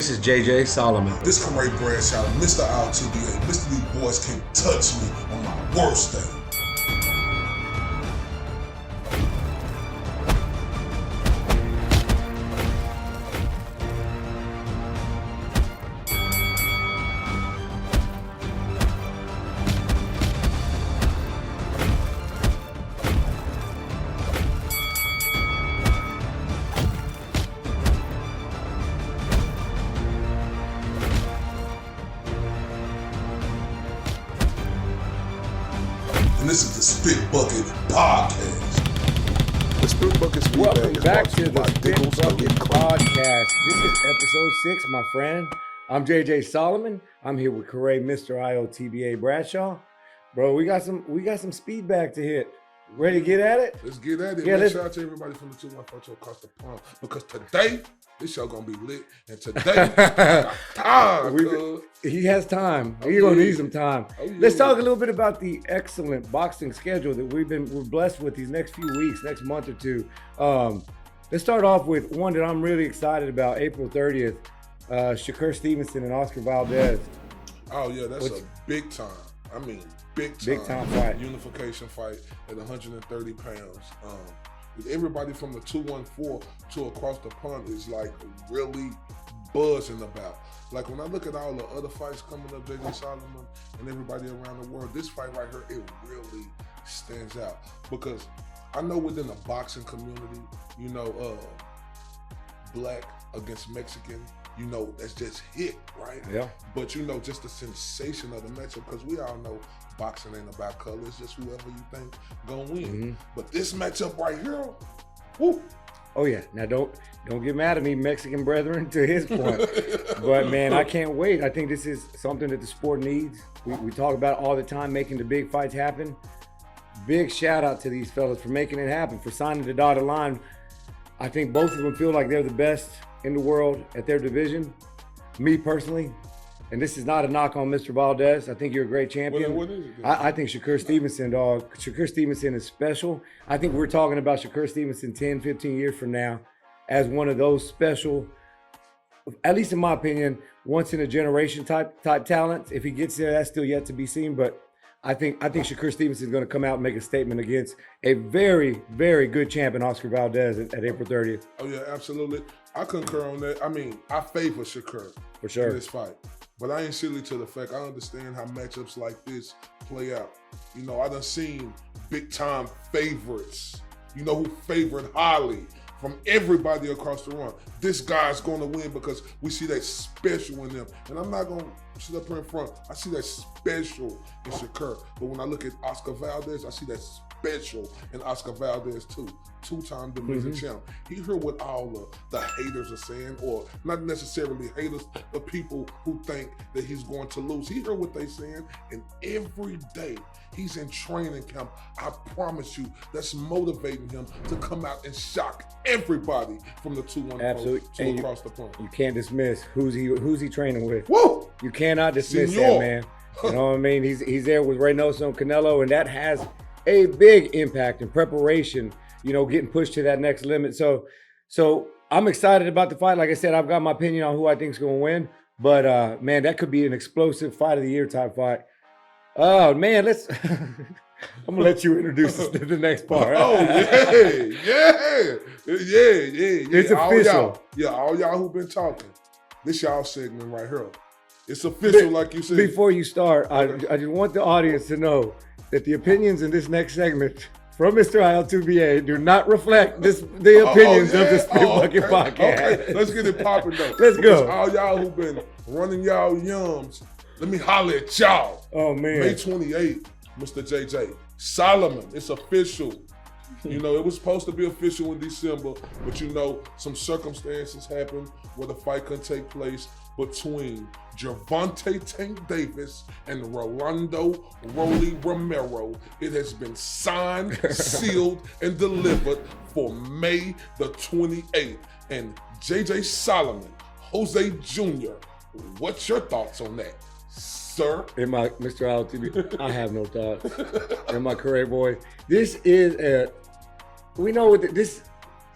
This is JJ Solomon. This Corey Bradshaw, Mr. RTBA. Mr. These boys can't touch me on my worst day. And this is the Spit Bucket Podcast. The Spit Bucket Welcome back to the Spit Spit Bucket Podcast. This is episode 6, my friend. I'm JJ Solomon. I'm here with Corey, Mr. TBA Bradshaw. Bro, we got some speed back to hit. Ready to get at it? Let's get at it. Yeah, Shout out to everybody from the 214 show across the pond. Because today, this show gonna be lit. And today, I got time, cuz. He has time. Oh, He's gonna yeah. need some time. Oh, yeah. Let's talk a little bit about the excellent boxing schedule that we're blessed with these next few weeks, next month or two. Let's start off with one that I'm really excited about. April 30th, Shakur Stevenson and Oscar Valdez. Oh yeah, that's a big time. I mean, big time fight. Unification fight at 130 pounds. With everybody from the 214 to across the pond is like really buzzing about. Like when I look at all the other fights coming up, JJ Solomon and everybody around the world, this fight right here, it really stands out. Because I know within the boxing community, you know, black against Mexican, you know, that's just hit, right? Yeah. But you know, just the sensation of the matchup, because we all know boxing ain't about color, it's just whoever you think gonna win. Mm-hmm. But this matchup right here, whoo. Oh yeah. Now don't get mad at me, Mexican brethren, to his point. But man, I can't wait. I think this is something that the sport needs. We talk about it all the time, making the big fights happen. Big shout out to these fellas for making it happen, for signing the dotted line. I think both of them feel like they're the best in the world at their division. Me personally, and this is not a knock on Mr. Valdez. I think you're a great champion. What is it? I think Shakur Stevenson, dog. Shakur Stevenson is special. I think we're talking about Shakur Stevenson 10, 15 years from now as one of those special, at least in my opinion, once in a generation type talents. If he gets there, that's still yet to be seen. But I think Shakur Stevenson is going to come out and make a statement against a very, very good champion, Oscar Valdez, at April 30th. Oh yeah, absolutely. I concur on that. I mean, I favor Shakur For sure. in this fight. But I ain't silly to the fact I understand how matchups like this play out. You know, I done seen big time favorites, you know, who favored highly from everybody across the run. This guy's gonna win because we see that special in them. And I'm not gonna sit up here in front. I see that special in Shakur. But when I look at Oscar Valdez, I see that special in Oscar Valdez too. Two-time division champ. He heard what all the haters are saying, or not necessarily haters, the people who think that he's going to lose. He heard what they saying, and every day he's in training camp. I promise you, that's motivating him to come out and shock everybody from the 214 to across the pond. You can't dismiss who's he training with. Woo! You cannot dismiss Senor. that, man. You know what I mean? He's there with Reynoso and Canelo, and that has a big impact in preparation, you know, getting pushed to that next limit. So I'm excited about the fight. Like I said, I've got my opinion on who I think is going to win. But, man, that could be an explosive fight of the year type fight. Oh, man, I'm going to let you introduce us to the next part. Oh, yeah. It's official. All y'all who've been talking, this y'all segment right here. It's official, like you said. Before you start, I just want the audience to know that the opinions in this next segment from Mr. IL2BA do not reflect the opinions of the Spit Bucket Podcast. Okay. Let's get it popping though. Let's go. Because all y'all who've been running y'all yums, let me holler at y'all. Oh, man. May 28th, Mr. JJ Solomon, it's official. You know, it was supposed to be official in December, but you know, some circumstances happened where the fight couldn't take place between Gervonta Tank Davis and Rolando Rolly Romero. It has been signed, sealed, and delivered for May the 28th. And JJ Solomon, Jose Jr., what's your thoughts on that, sir? In my Mr. IL2BA, I have no thoughts. In my career, boy, this is we know what this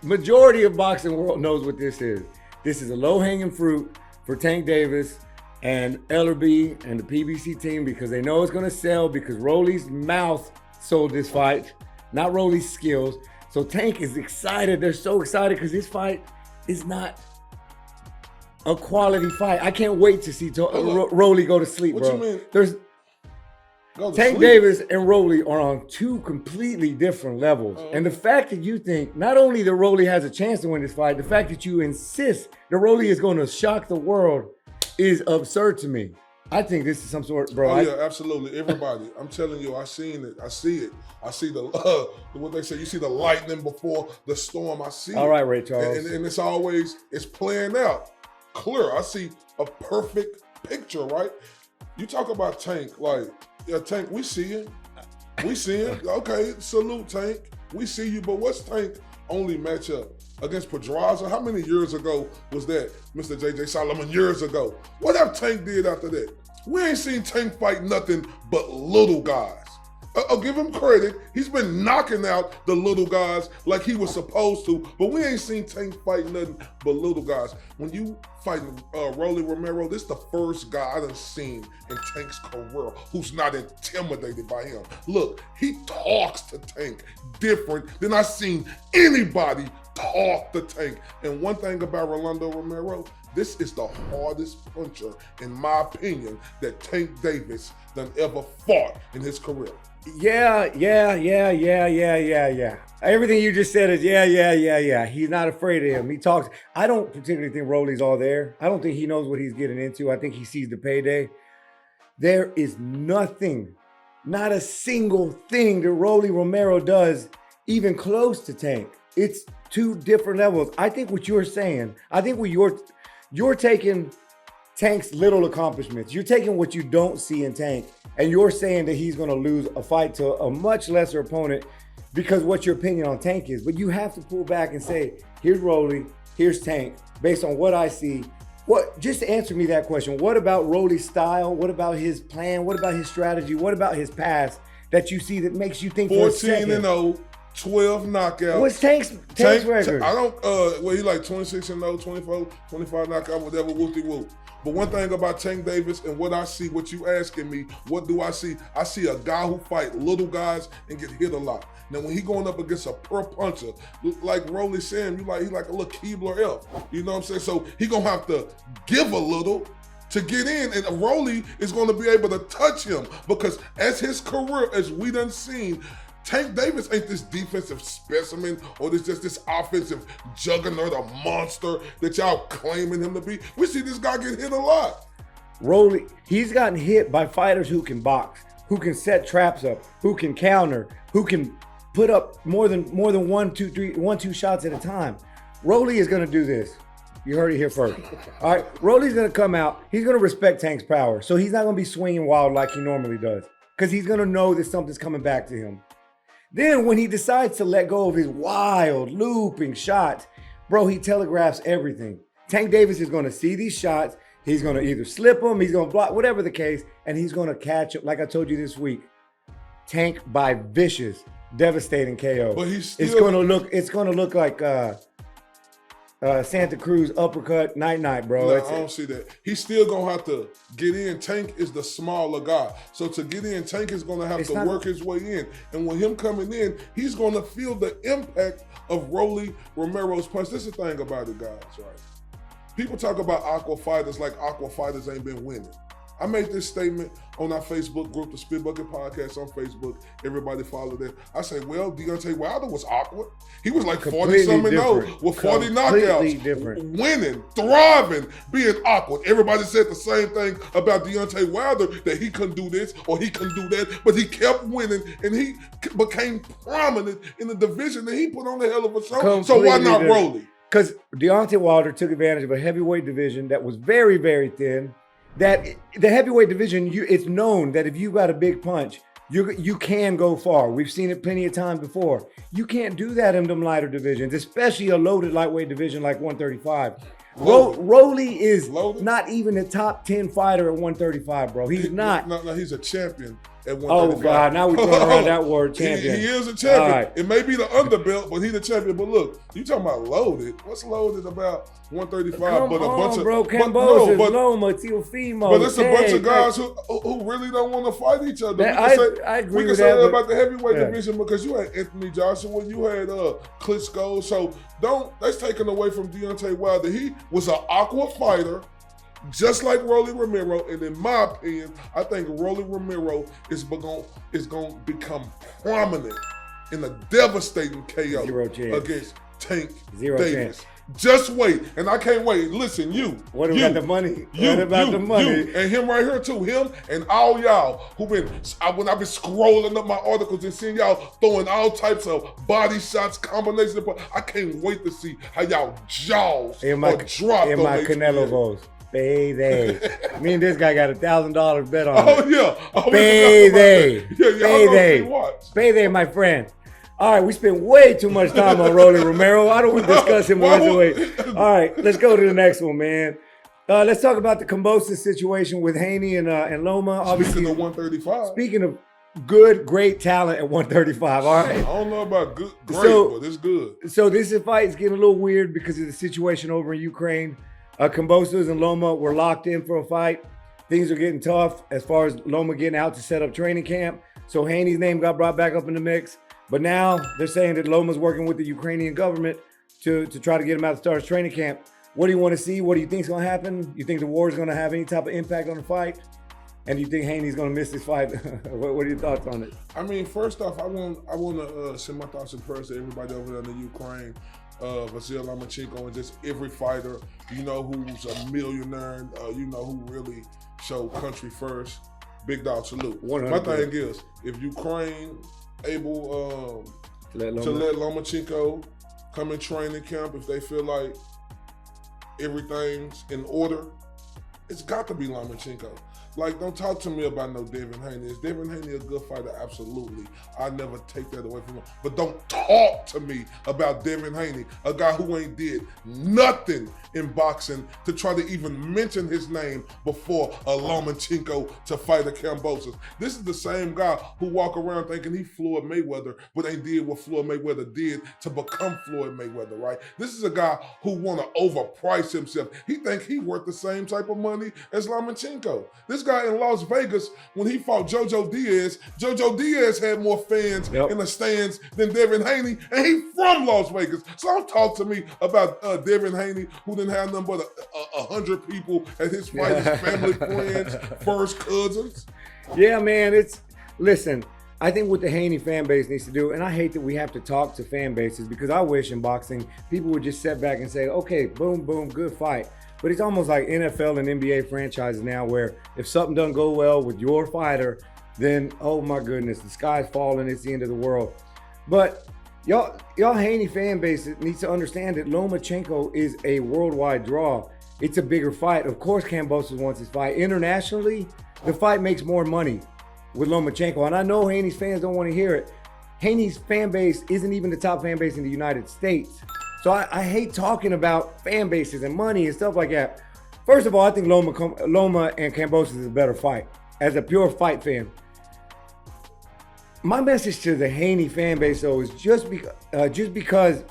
majority of boxing world knows what this is. This is a low-hanging fruit for Tank Davis and Ellerby and the PBC team because they know it's going to sell because Rolly's mouth sold this fight, not Rolly's skills. So Tank is excited. They're so excited because this fight is not a quality fight. I can't wait to see Rolly go to sleep, what bro. You mean? There's Tank Davis and Rolly are on two completely different levels. And the fact that you think not only that Rolly has a chance to win this fight, the fact that you insist that Rolly is going to shock the world is absurd to me. I think this is some sort, bro. Yeah, absolutely. Everybody, I'm telling you, I seen it. I see it. I see the what they say. You see the lightning before the storm. I see. All it. right, Ray Charles. And it's playing out clear. I see a perfect picture. Right. You talk about Tank, like. Yeah, Tank, we see you. We see him. Okay, salute, Tank. We see you, but what's Tank only matchup against Pedraza? How many years ago was that, Mr. J.J. Solomon, years ago? What have Tank did after that? We ain't seen Tank fight nothing but little guys. I'll give him credit. He's been knocking out the little guys like he was supposed to, but we ain't seen Tank fight nothing but little guys. When you fighting Rolly Romero, this is the first guy I done seen in Tank's career who's not intimidated by him. Look, he talks to Tank different than I seen anybody talk to Tank. And one thing about Rolando Romero, this is the hardest puncher, in my opinion, that Tank Davis done ever fought in his career. Yeah. Everything you just said is yeah. He's not afraid of him. He talks. I don't particularly think Rolly's all there. I don't think he knows what he's getting into. I think he sees the payday. There is nothing, not a single thing that Rolly Romero does even close to Tank. It's two different levels. I think what you're saying, you're taking Tank's little accomplishments. You're taking what you don't see in Tank, and you're saying that he's going to lose a fight to a much lesser opponent because what your opinion on Tank is. But you have to pull back and say, here's Rolly, here's Tank, based on what I see. Just answer me that question. What about Rolly's style? What about his plan? What about his strategy? What about his past that you see that makes you think 14-0, 12 knockouts. What's Tank's record? I don't, he like 26-0, 24, 25 knockout, whatever, whoop-de-whoop. But one thing about Tank Davis and what I see, what you asking me, what do I see? I see a guy who fight little guys and get hit a lot. Now, when he going up against a pro puncher, like Rolly saying, he like a little Keebler F. You know what I'm saying? So he gonna have to give a little to get in, and Rolly is gonna be able to touch him because as his career, as we done seen, Tank Davis ain't this defensive specimen or this offensive juggernaut, a monster that y'all claiming him to be. We see this guy get hit a lot. Rolly, he's gotten hit by fighters who can box, who can set traps up, who can counter, who can put up more than 1-2 shots at a time. Rolly is gonna do this. You heard it here first. All right, Rolly's gonna come out. He's gonna respect Tank's power, so he's not gonna be swinging wild like he normally does, because he's gonna know that something's coming back to him. Then when he decides to let go of his wild, looping shots, bro, he telegraphs everything. Tank Davis is going to see these shots. He's going to either slip them, he's going to block, whatever the case, and he's going to catch it. Like I told you this week, Tank by vicious, devastating KO. But he's still... It's going to look like Santa Cruz uppercut night, bro. No, I don't see that. He's still gonna have to get in. Tank is the smaller guy, so to get in, Tank is gonna have to work his way in. And with him coming in, he's gonna feel the impact of Rolly Romero's punch. This is the thing about it, guys. Right? People talk about aqua fighters like aqua fighters ain't been winning. I made this statement on our Facebook group, the Spit Bucket Podcast on Facebook. Everybody followed it. I said, well, Deontay Wilder was awkward. He was like 40-something-0 with 40 knockouts, winning, thriving, being awkward. Everybody said the same thing about Deontay Wilder, that he couldn't do this or he couldn't do that, but he kept winning and he became prominent in the division and he put on a hell of a show. So why not Rolly? Because Deontay Wilder took advantage of a heavyweight division that was very, very thin. That the heavyweight division, it's known that if you got a big punch, you can go far. We've seen it plenty of times before. You can't do that in them lighter divisions, especially a loaded lightweight division like 135. Rolly is not even a top 10 fighter at 135, bro. He's not. No, he's a champion at 135. Oh, God, now we're throwing around that word, champion. He is a champion. All right. It may be the underbelt, but he's the champion. But look, you talking about loaded. What's loaded about 135? Come but a on, bunch of bro. Cambosis, Loma, Teofimo. But it's a bunch of guys who really don't want to fight each other. I agree with that. We can say that about the heavyweight division because you had Anthony Joshua, you had Klitschko. So that's taken away from Deontay Wilder. He was an aqua fighter, just like Rolly Romero. And in my opinion, I think Rolly Romero is going to become prominent in a devastating KO against Tank Davis. Chance. Just wait, and I can't wait. Listen, What about the money? What about the money? And him right here too. Him and all y'all who when I've been scrolling up my articles and seeing y'all throwing all types of body shots, combinations. I can't wait to see how y'all jaws drop. In my Canelo goals. Payday. Me and this guy got $1,000 bet on it. Oh yeah. Payday. Payday. Payday, my friend. All right, we spent way too much time on Rolly Romero. I don't want to discuss him weight. All right, let's go to the next one, man. Let's talk about the Cambosis situation with Haney and Loma. Obviously, speaking of 135. Speaking of great talent at 135. All right. I don't know about great, but it's good. So this fight is getting a little weird because of the situation over in Ukraine. Cambosis and Loma were locked in for a fight. Things are getting tough as far as Loma getting out to set up training camp. So Haney's name got brought back up in the mix. But now they're saying that Loma's working with the Ukrainian government to try to get him out to start his training camp. What do you want to see? What do you think is going to happen? You think the war is going to have any type of impact on the fight? And do you think Haney's going to miss this fight? What are your thoughts on it? I mean, first off, I want to send my thoughts and prayers to everybody over there in the Ukraine. Vasil Lomachenko and just every fighter, who's a millionaire, who really show country first. Big dog salute. 100%. My thing is, if Ukraine able to let Lomachenko come in training camp, if they feel like everything's in order, it's got to be Lomachenko. Like, don't talk to me about no Devin Haney. Is Devin Haney a good fighter? Absolutely. I never take that away from him. But don't talk to me about Devin Haney, a guy who ain't did nothing in boxing to try to even mention his name before a Lomachenko to fight a Cambosis. This is the same guy who walk around thinking he Floyd Mayweather, but ain't did what Floyd Mayweather did to become Floyd Mayweather, right? This is a guy who want to overprice himself. He think he worth the same type of money as Lomachenko. This guy in Las Vegas, when he fought Jojo Diaz had more fans in the stands than Devin Haney, and he from Las Vegas. So don't talk to me about Devin Haney, who didn't have nothing but 100 people at his fight, his family, friends, first cousins. Yeah, man, listen, I think what the Haney fan base needs to do, and I hate that we have to talk to fan bases because I wish in boxing people would just sit back and say, okay, boom, boom, good fight. But it's almost like NFL and NBA franchises now where if something doesn't go well with your fighter, then, oh my goodness, the sky's falling, it's the end of the world. But y'all Haney fan base needs to understand that Lomachenko is a worldwide draw. It's a bigger fight. Of course, Cambosis wants his fight. Internationally, the fight makes more money with Lomachenko. And I know Haney's fans don't want to hear it. Haney's fan base isn't even the top fan base in the United States. So I hate talking about fan bases and money and stuff like that. First of all, I think Loma and Cambosis is a better fight as a pure fight fan. My message to the Haney fan base though is just because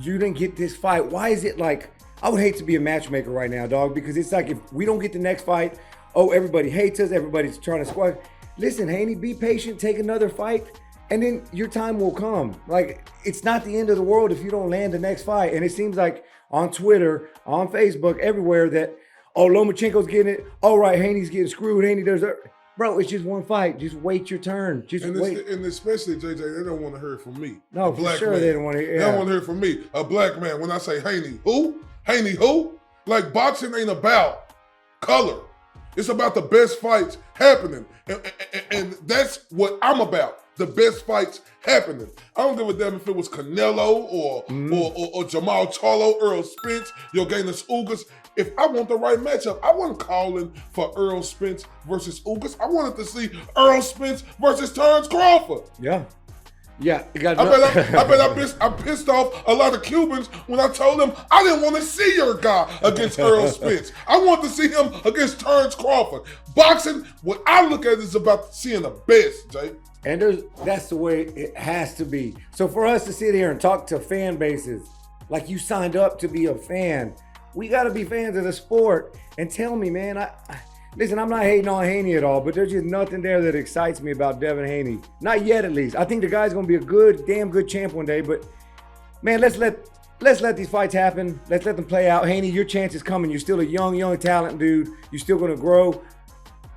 you didn't get this fight, why is it like, I would hate to be a matchmaker right now, dog, because it's like if we don't get the next fight, oh, everybody hates us, everybody's trying to squash. Listen, Haney, be patient, take another fight. And then your time will come. Like, it's not the end of the world if you don't land the next fight. And it seems like on Twitter, on Facebook, everywhere that, oh, Lomachenko's getting it. All right, Haney's getting screwed. Haney does it. Bro, it's just one fight. Just wait your turn. Wait. And especially, JJ, they don't want to hear it from me. No, for sure man. They don't want to hear it. They don't want to hear it from me. A black man, when I say Haney, who? Haney, who? Like, boxing ain't about color. It's about the best fights happening. And that's what I'm about. The best fights happening. I don't give a damn if it was Canelo or Jamal Charlo, Earl Spence, Yorganis Ugas. If I want the right matchup, I wasn't calling for Earl Spence versus Ugas. I wanted to see Earl Spence versus Terrence Crawford. Yeah. Yeah, you got I pissed off a lot of Cubans when I told them I didn't want to see your guy against Earl Spence. I wanted to see him against Terrence Crawford. Boxing, what I look at is about seeing the best, Jay. And that's the way it has to be. So for us to sit here and talk to fan bases, like you signed up to be a fan, we got to be fans of the sport. And tell me, man, listen, I'm not hating on Haney at all, but there's just nothing there that excites me about Devin Haney. Not yet, at least. I think the guy's going to be a damn good champ one day. But, man, let's let these fights happen. Let's let them play out. Haney, your chance is coming. You're still a young talent, dude. You're still going to grow.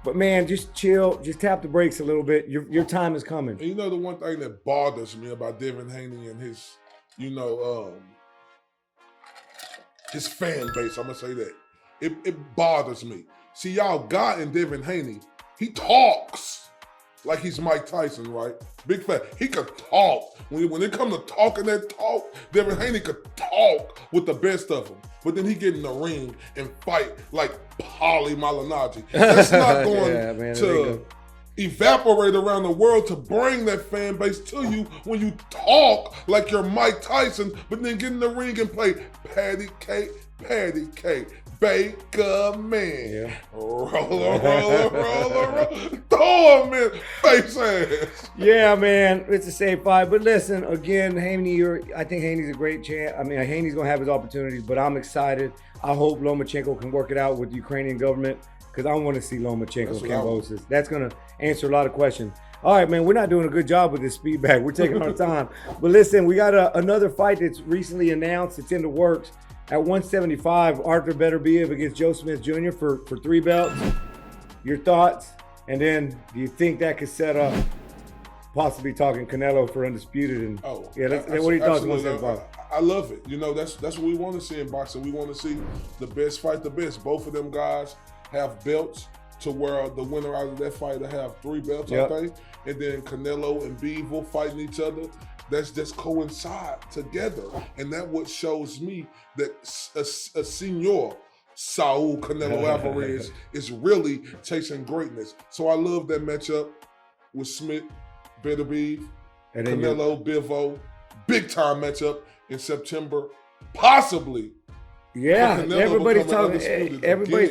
But, man, just chill. Just tap the brakes a little bit. Your time is coming. And you know the one thing that bothers me about Devin Haney and his, his fan base, I'm going to say that. It bothers me. See, y'all got in Devin Haney, he talks like he's Mike Tyson, right? Big fat. He could talk. When it comes to talking that talk, Devin Haney could talk with the best of them. But then he get in the ring and fight like Paulie Malignaggi. That's not going to evaporate around the world to bring that fan base to you when you talk like you're Mike Tyson, but then get in the ring and play patty cake, Baker man. Yeah. Roller. Throw him in face ass. Yeah, man. It's the same fight. But listen, again, Haney, I think Haney's a great champ. I mean, Haney's going to have his opportunities, but I'm excited. I hope Lomachenko can work it out with the Ukrainian government because I want to see Lomachenko Kambosos. That's going to answer a lot of questions. All right, man, we're not doing a good job with this feedback. We're taking our time. But listen, we got another fight that's recently announced. It's in the works. At 175, Arthur Beterbiev against Joe Smith Jr. for 3 belts. Your thoughts? And then, do you think that could set up possibly talking Canelo for undisputed? And what are your thoughts on 175? I love it. That's what we want to see in boxing. We want to see the best fight the best. Both of them guys have belts to where the winner out of that fight will have 3 belts, I think. And then Canelo and Bivol fighting each other. That's just coincide together. And that what shows me that a senior Saul Canelo Alvarez is really chasing greatness. So I love that matchup with Smith, Beterbiev, and Canelo, Bivol. Big time matchup in September, possibly. Yeah, everybody's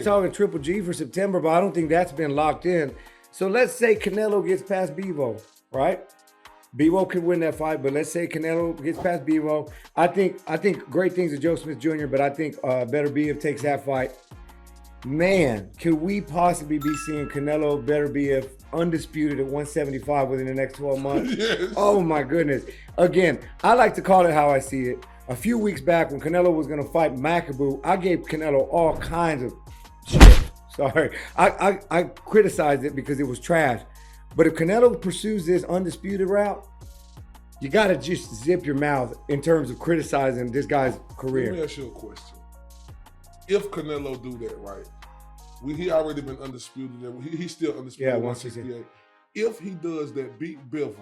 talking Triple G for September, but I don't think that's been locked in. So let's say Canelo gets past Bivol, right? Bivol could win that fight, but let's say Canelo gets past Bivol. I think great things of Joe Smith Jr., but I think Beterbiev takes that fight. Man, could we possibly be seeing Canelo Beterbiev undisputed at 175 within the next 12 months? Yes. Oh my goodness. Again, I like to call it how I see it. A few weeks back when Canelo was going to fight Makabu, I gave Canelo all kinds of shit. Sorry. I criticized it because it was trash. But if Canelo pursues this undisputed route, you got to just zip your mouth in terms of criticizing this guy's career. Let me ask you a question. If Canelo do that, right? He already been undisputed. He's still undisputed at 168. If he does that, beat Bivol,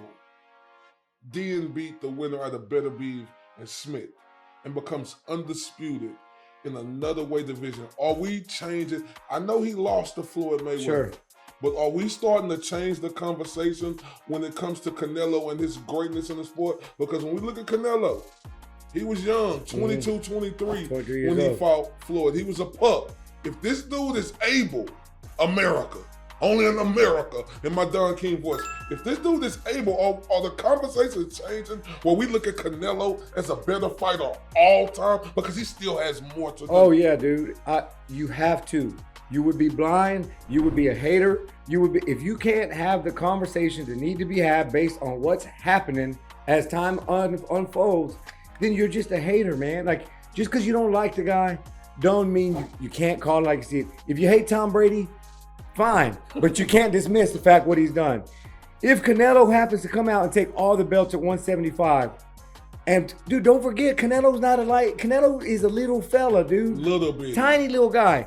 then beat the winner out of Beterbiev and Smith, and becomes undisputed in another weight division, are we changing? I know he lost to Floyd Mayweather. Sure. But are we starting to change the conversation when it comes to Canelo and his greatness in the sport? Because when we look at Canelo, he was young, 22, 23 when he fought Floyd. He was a pup. If this dude is able, America, only in America, in my Don King voice, if this dude is able, are the conversations changing where we look at Canelo as a better fighter all time? Because he still has more to do. Oh, yeah, dude. You have to. You would be blind. You would be a hater. If you can't have the conversations that need to be had based on what's happening as time unfolds, then you're just a hater, man. Like, just because you don't like the guy, don't mean you can't call it like you see it. If you hate Tom Brady, fine, but you can't dismiss the fact what he's done. If Canelo happens to come out and take all the belts at 175, and dude, don't forget, Canelo is a little fella, dude. Little bit. Tiny little guy.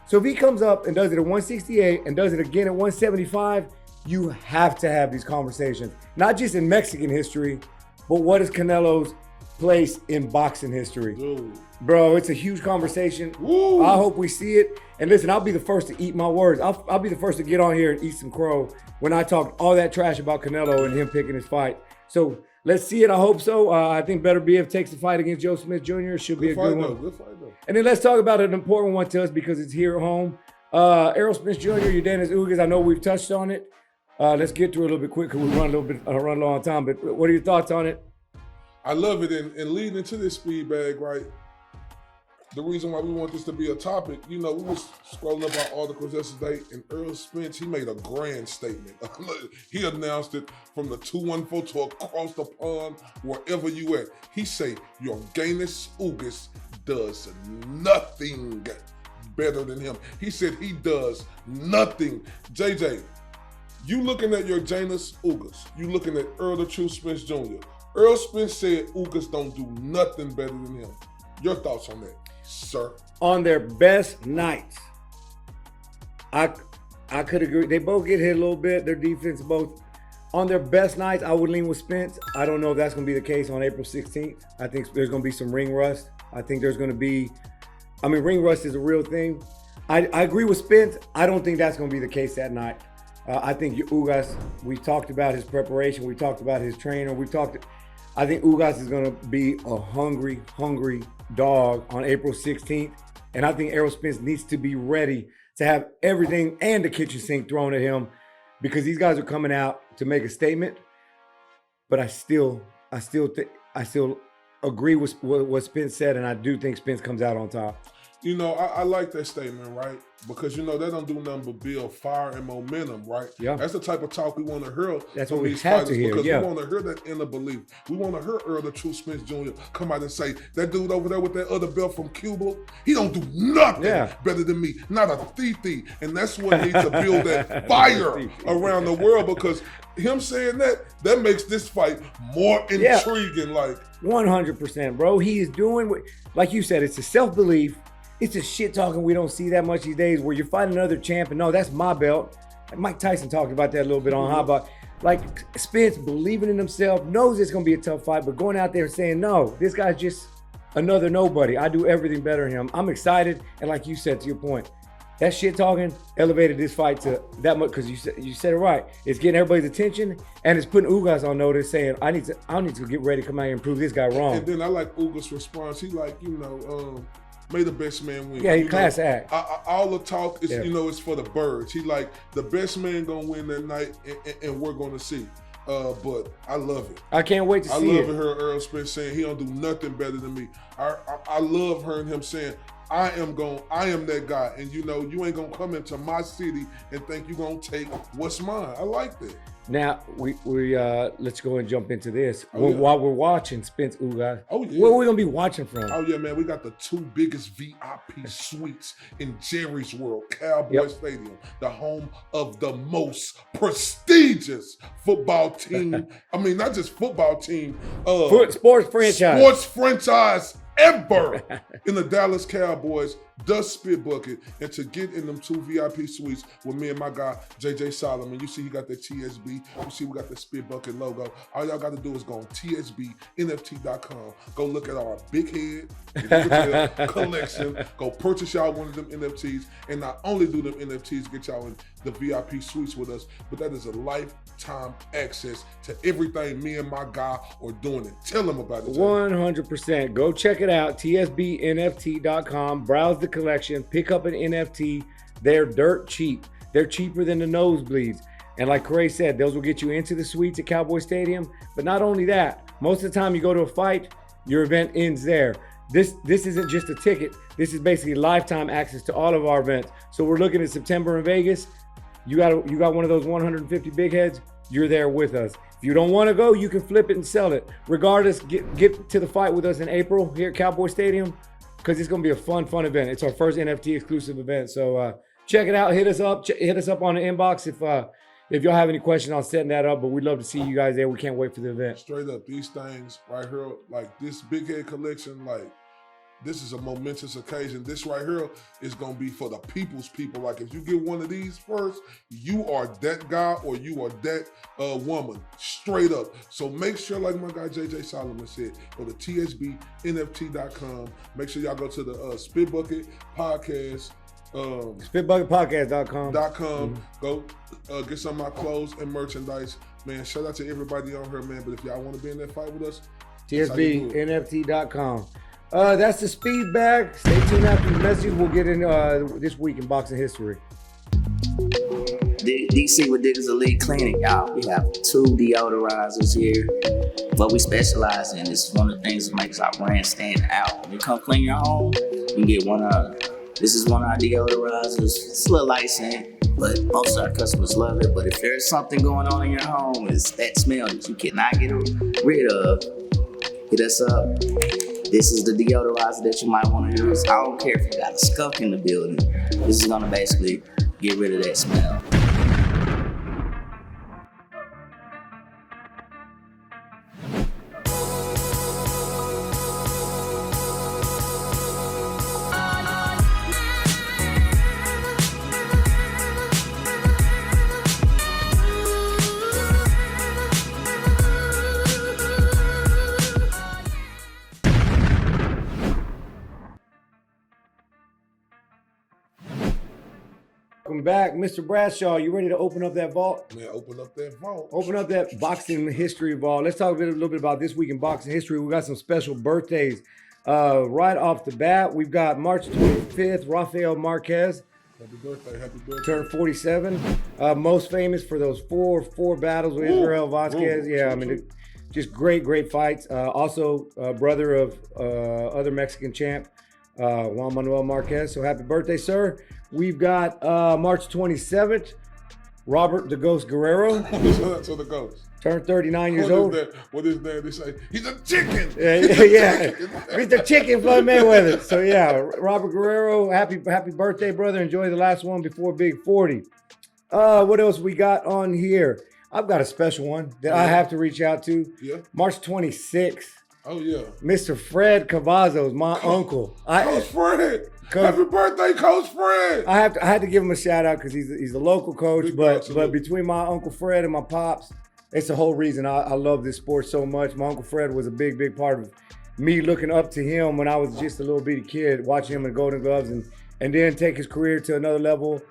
So if he comes up and does it at 168 and does it again at 175, you have to have these conversations. Not just in Mexican history, but what is Canelo's place in boxing history? Dude. Bro, it's a huge conversation. Woo. I hope we see it. And listen, I'll be the first to eat my words. I'll be the first to get on here and eat some crow when I talk all that trash about Canelo and him picking his fight. So Let's see it. I hope so. I think Better BF takes the fight against Joe Smith Jr. It should be a good one. Good fight, though. And then let's talk about an important one to us because it's here at home. Errol Spence Jr., Yordenis Ugas. I know we've touched on it. Let's get through it a little bit quick because we run a long time. But what are your thoughts on it? I love it. And leading into this speed bag, right? The reason why we want this to be a topic, we was scrolling up our articles yesterday, and Errol Spence, he made a grand statement. He announced it from the 214 to across the pond, wherever you at. He say, Yordenis Ugas does nothing better than him. He said he does nothing. JJ, you looking at Yordenis Ugas, you looking at Earl the True Spence Jr. Earl Spence said Ugas don't do nothing better than him. Your thoughts on that, sir? On their best nights, I could agree. They both get hit a little bit. Their defense both. On their best nights, I would lean with Spence. I don't know if that's going to be the case on April 16th. I think there's going to be some ring rust. I think there's going to be, ring rust is a real thing. I agree with Spence. I don't think that's going to be the case that night. I think Ugas, we talked about his preparation. We talked about his trainer. I think Ugas is going to be a hungry dog on April 16th. And I think Errol Spence needs to be ready to have everything and the kitchen sink thrown at him because these guys are coming out to make a statement. But I still agree with what Spence said, and I do think Spence comes out on top. I like that statement, right? Because, that don't do nothing but build fire and momentum, right? Yeah. That's the type of talk we want to hear. That's what we have to hear, because yeah. we want to hear that inner belief. We want to hear Earl the True Spence Jr. come out and say, that dude over there with that other belt from Cuba, he don't do nothing better than me. Not a thief. And that's what needs to build that fire around the world, because him saying that makes this fight more intriguing. Like 100%, bro. He is doing what, like you said, it's a self-belief. It's a shit talking we don't see that much these days where you're fighting another champ and no, that's my belt. Mike Tyson talked about that a little bit on How About. Like Spence believing in himself, knows it's going to be a tough fight, but going out there and saying, no, this guy's just another nobody. I do everything better than him. I'm excited. And like you said, to your point, that shit talking elevated this fight to that much because you said it right. It's getting everybody's attention and it's putting Ugas on notice saying, I need to get ready to come out here and prove this guy wrong. And then I like Ugas' response. He like, may the best man win. Yeah, he class act. All the talk is, it's for the birds. He like, the best man gonna win that night, and we're gonna see. But I love it. I can't wait to see it. I love to hear Earl Spence saying he don't do nothing better than me. I love hearing him saying, I am that guy, and you ain't gonna come into my city and think you gonna take what's mine. I like that. Now we let's go and jump into this while we're watching Spence Ugas. Oh yeah. Where are we gonna be watching from? Oh yeah, man. We got the two biggest VIP suites in Jerry's World, Cowboy Stadium, the home of the most prestigious football team. Not just football team. Sports franchise ever in the Dallas Cowboys, the Spit Bucket, and to get in them two VIP suites with me and my guy, JJ Solomon. You see he got the TSB. You see we got the Spit Bucket logo. All y'all got to do is go on tsbnft.com. Go look at our big head collection. Go purchase y'all one of them NFTs. And not only do them NFTs get y'all in the VIP suites with us, but that is a lifetime access to everything me and my guy are doing. It. Tell them about it. 100%. Go check it out. tsbnft.com. Browse the collection. Pick up an NFT. They're dirt cheap. They're cheaper than the nosebleeds. And like Corey said, those will get you into the suites at Cowboy Stadium. But not only that, most of the time you go to a fight, your event ends there. This isn't just a ticket. This is basically lifetime access to all of our events. So we're looking at September in Vegas. You got one of those 150 big heads, you're there with us. If you don't want to go, you can flip it and sell it. Regardless, get to the fight with us in April here at Cowboy Stadium because it's going to be a fun event. It's our first NFT exclusive event. So check it out. Hit us up on the inbox if y'all have any questions on setting that up. But we'd love to see you guys there. We can't wait for the event. Straight up, these things right here, like this big head collection, like this is a momentous occasion. This right here is going to be for the people's people. Like if you get one of these first, you are that guy or you are that woman, straight up. So make sure, like my guy JJ Solomon said, go to tsbnft.com. Make sure y'all go to the Spit Bucket podcast Spitbucketpodcast.com. Go get some of my clothes and merchandise. Man, shout out to everybody on here, man. But if y'all want to be in that fight with us, TSBNFT.com. That's the speed bag. Stay tuned after the message. We'll get in this week in boxing history. DC with Diggers Elite Cleaning, y'all. We have 2 deodorizers here. What we specialize in is one of the things that makes our brand stand out. When you come clean your home, you can get one of. This is one of our deodorizers. It's a little light scent, but most of our customers love it. But if there's something going on in your home, it's that smell that you cannot get rid of, hit us up. This is the deodorizer that you might want to use. I don't care if you got a skunk in the building. This is gonna basically get rid of that smell. Welcome back, Mr. Bradshaw. You ready to open up that vault? Man, open up that vault. Open up that boxing history vault. Let's talk a little bit about this week in boxing history. We got some special birthdays. Right off the bat, we've got March 25th, Rafael Marquez. Happy birthday, happy birthday. Turned 47. Most famous for those four battles with Israel Vasquez. Just great fights. Also, brother of other Mexican champ, Juan Manuel Marquez. So happy birthday, sir. We've got March 27th, Robert the Ghost Guerrero. Shout out to the Ghost. Turned 39 years old. What is that? They say, he's a chicken. Yeah. Mr. Chicken Floyd Mayweather. So yeah, Robert Guerrero, happy birthday, brother. Enjoy the last one before Big 40. What else we got on here? I've got a special one that I have to reach out to. Yeah. March 26th. Oh, yeah. Mr. Fred Cavazos, my uncle. Coach Fred. Happy birthday, Coach Fred. I had to give him a shout out because he's a local coach, but between my Uncle Fred and my pops, it's the whole reason I love this sport so much. My Uncle Fred was a big part of me looking up to him when I was just a little bitty kid, watching him in Golden Gloves and then take his career to another level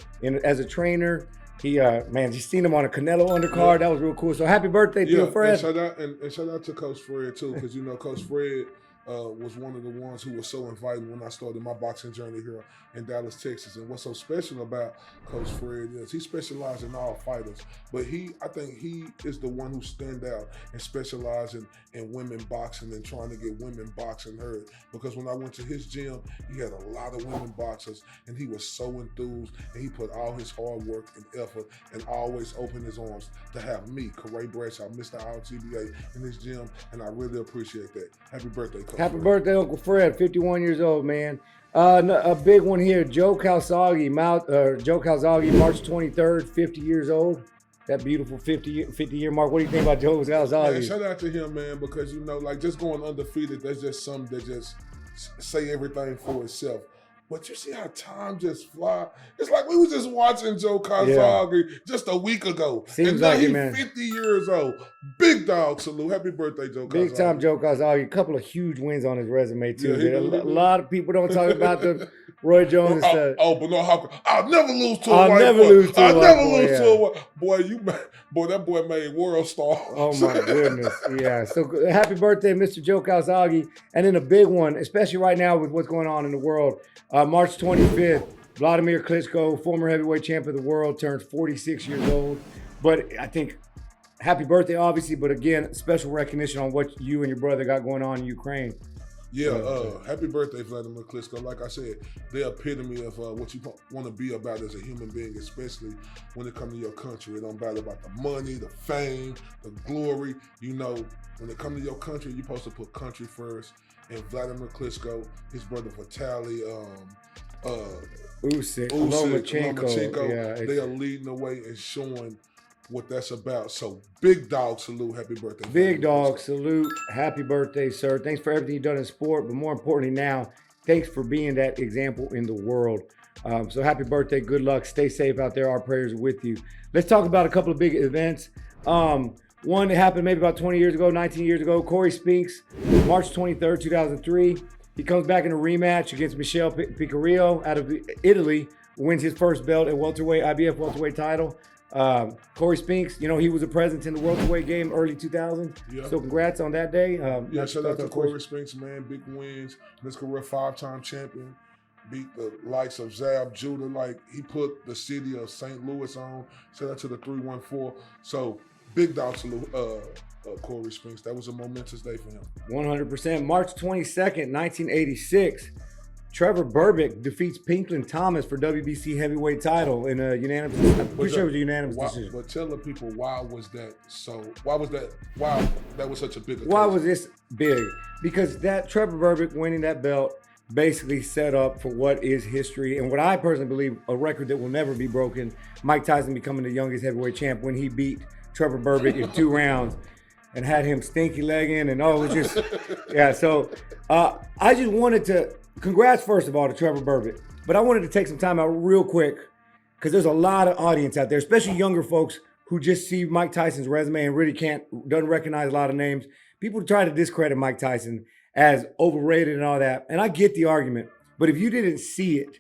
as a trainer. He just seen him on a Canelo undercard. That was real cool. So happy birthday to Fred. And shout out to Coach Fred too, because Coach Fred was one of the ones who was so invited when I started my boxing journey here in Dallas, Texas. And what's so special about Coach Fred is he specializes in all fighters, but I think he is the one who stand out and specialize in women boxing and trying to get women boxing heard. Because when I went to his gym, he had a lot of women boxers, and he was so enthused, and he put all his hard work and effort and always opened his arms to have me, Corey Bradshaw, Mr. RTBA, in his gym, and I really appreciate that. Happy birthday, Coach Happy Fred. birthday, Uncle Fred, 51 years old, man. A big one here, Joe Calzaghe, March 23rd, 50 years old. That beautiful 50-year mark. What do you think about Joe Calzaghe? Man, shout out to him, man, because, just going undefeated, that's just something that just say everything for itself. But you see how time just fly? It's like we was just watching Joe Calzaghe just a week ago. Seems like he's it, man. 50 years old. Big dog salute. Happy birthday, Joe Calzaghe. Big time Joe Calzaghe. A couple of huge wins on his resume, too. A lot of people don't talk about the Roy Jones and stuff. But no, I'll never lose to a white boy. I'll never lose to a white boy. That boy made world star. Oh, my goodness. Yeah. So happy birthday, Mr. Joe Calzaghe. And then a big one, especially right now with what's going on in the world. March 25th, Vladimir Klitschko, former heavyweight champ of the world, turned 46 years old. But I think happy birthday, obviously, but again, special recognition on what you and your brother got going on in Ukraine. Yeah, happy birthday, Vladimir Klitschko. Like I said, the epitome of what you want to be about as a human being, especially when it comes to your country. It don't matter about the money, the fame, the glory. When it comes to your country, you're supposed to put country first. And Vladimir Klitschko, his brother Vitaly, Usyk, Lomachenko. Yeah, they are leading the way and showing what that's about. So big dog salute, happy birthday. Big dog salute, happy birthday, sir. Thanks for everything you've done in sport, but more importantly now, thanks for being that example in the world. So happy birthday, good luck, stay safe out there. Our prayers are with you. Let's talk about a couple of big events. One that happened maybe about 19 years ago. Corey Spinks, March 23rd, 2003. He comes back in a rematch against Michel Picarillo out of Italy. wins his first belt at welterweight, IBF welterweight title. Corey Spinks, he was a presence in the welterweight game early 2000s. Yeah. So congrats on that day. Shout out to Corey Spinks, man. Big wins. In his career, 5-time champion. Beat the likes of Zab Judah. Like, he put the city of St. Louis on. Shout out to the 314. So, big dog salute, Corey Spinks. That was a momentous day for him. 100%. March 22nd, 1986. Trevor Berbick defeats Pinklin Thomas for WBC heavyweight title in a unanimous. I'm pretty sure it was a unanimous decision. But tell the people why that was such a big occasion. Why was this big? Because that Trevor Berbick winning that belt basically set up for what is history and what I personally believe a record that will never be broken. Mike Tyson becoming the youngest heavyweight champ when he beat Trevor Berbick in 2 rounds and had him stinky legging and it was just yeah. So I just wanted to. Congrats, first of all, to Trevor Berbick. But I wanted to take some time out real quick because there's a lot of audience out there, especially younger folks who just see Mike Tyson's resume and really doesn't recognize a lot of names. People try to discredit Mike Tyson as overrated and all that. And I get the argument. But if you didn't see it,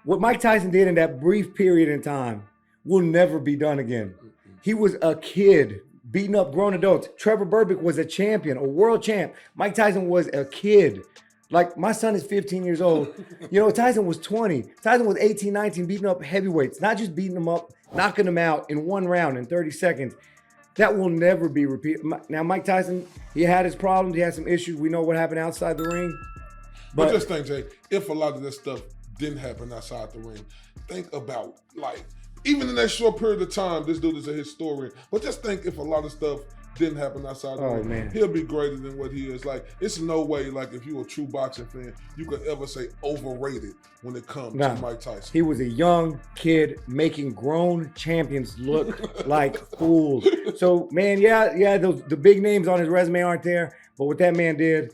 what Mike Tyson did in that brief period in time will never be done again. He was a kid beating up grown adults. Trevor Berbick was a champion, a world champ. Mike Tyson was a kid. Like, my son is 15 years old. Tyson was 20. Tyson was 18, 19, beating up heavyweights. Not just beating them up, knocking them out in 1 round in 30 seconds. That will never be repeated. Now, Mike Tyson, he had his problems. He had some issues. We know what happened outside the ring. But just think, Jay, if a lot of this stuff didn't happen outside the ring, think about, like, even in that short period of time, this dude is a historian. But just think if a lot of stuff didn't happen outside the ring, man. He'll be greater than what he is. Like, it's no way, like, if you're a true boxing fan, you could ever say overrated when it comes to Mike Tyson. He was a young kid making grown champions look like fools. So, man, the big names on his resume aren't there, but what that man did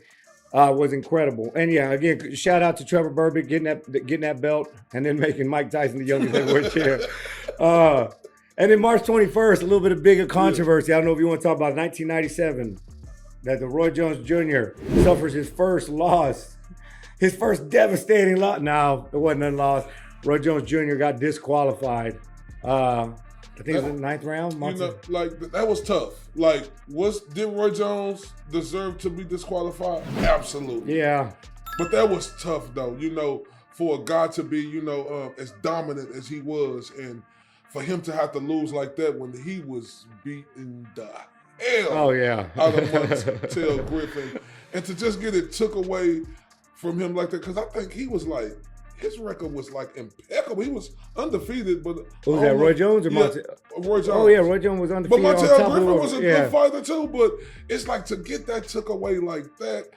was incredible. And yeah, again, shout out to Trevor Berbick getting that belt and then making Mike Tyson the youngest heavyweight champ. And then March 21st, a little bit of bigger controversy. I don't know if you want to talk about 1997, that the Roy Jones Jr. suffers his first loss, his first devastating loss. No, it wasn't a loss. Roy Jones Jr. got disqualified. I think it was in the 9th round. That was tough. Like, did Roy Jones deserve to be disqualified? Absolutely. Yeah. But that was tough, though. For a guy to be, as dominant as he was, and for him to have to lose like that when he was beating the hell out of Montel Griffin, and to just get it took away from him like that, because I think he was like, his record was like impeccable. He was undefeated, but was that Roy Jones or Montel? Roy Jones. Oh yeah, Roy Jones was undefeated. But Montel Griffin was a good fighter too. But it's like to get that took away like that.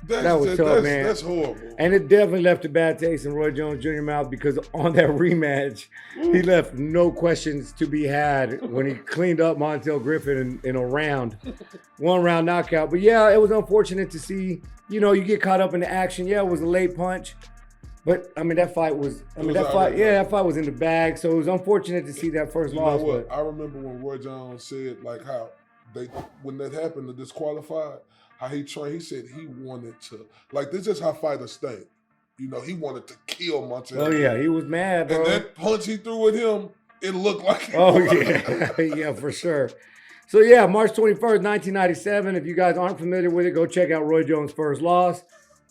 That was tough, man. That's horrible. And it definitely left a bad taste in Roy Jones Jr. mouth because on that rematch, he left no questions to be had when he cleaned up Montel Griffin in a 1-round knockout. But yeah, it was unfortunate to see, you get caught up in the action. Yeah, it was a late punch. But I mean, that fight was in the bag. So it was unfortunate to see that first loss. Know what? I remember when Roy Jones said, like, how when that happened, to disqualify, how he trained, he said he wanted to, like, this is how fighters think. He wanted to kill Montel. Oh, yeah, he was mad, bro. And that punch he threw at him, it looked like it. Oh, yeah. Yeah, for sure. So, yeah, March 21st, 1997. If you guys aren't familiar with it, go check out Roy Jones' first loss.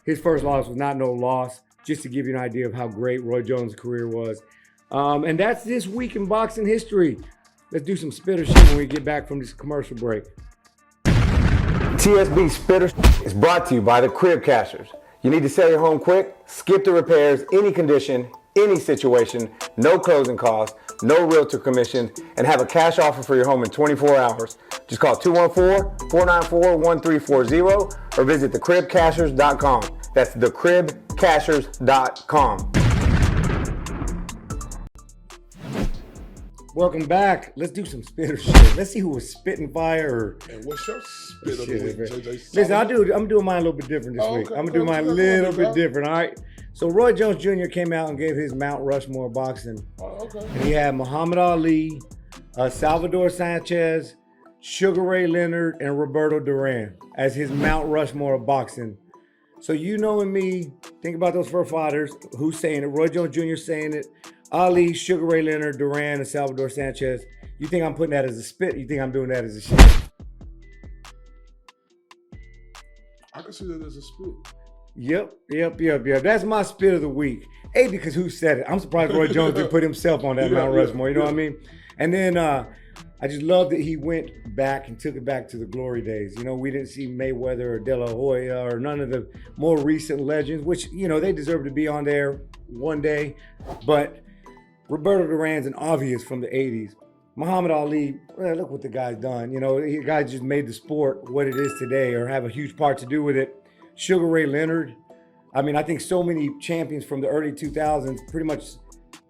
His first loss was not no loss, just to give you an idea of how great Roy Jones' career was. And that's this week in boxing history. Let's do some spitter shit when we get back from this commercial break. TSB Spitter is brought to you by the Crib Cashers. You need to sell your home quick? Skip the repairs, any condition, any situation, no closing costs, no realtor commission, and have a cash offer for your home in 24 hours. Just call 214-494-1340 or visit thecribcashers.com. That's thecribcashers.com. Welcome back. Let's do some spitter shit. Let's see who was spitting fire. And what's your spit of the week, JJ? Listen, I'm doing mine a little bit different this week. I'm going to do mine a little bit different, all right? So Roy Jones Jr. came out and gave his Mount Rushmore boxing. Oh, okay. And he had Muhammad Ali, Salvador Sanchez, Sugar Ray Leonard, and Roberto Duran as his Mount Rushmore of boxing. So you knowing me, think about those four fighters. Who's saying it? Roy Jones Jr. saying it. Ali, Sugar Ray Leonard, Duran, and Salvador Sanchez. You think I'm putting that as a spit? You think I'm doing that as a shit? I can see that as a split. Yep. That's my spit of the week. A, because who said it? I'm surprised Roy Jones didn't put himself on that Mount Rushmore. You know what I mean? And then I just love that he went back and took it back to the glory days. You know, we didn't see Mayweather or De La Hoya or none of the more recent legends, which, you know, they deserve to be on there one day. But Roberto Duran's an obvious from the 80s. Muhammad Ali, well, look what the guy's done. You know, the guy just made the sport what it is today or have a huge part to do with it. Sugar Ray Leonard. I mean, I think so many champions from the early 2000s pretty much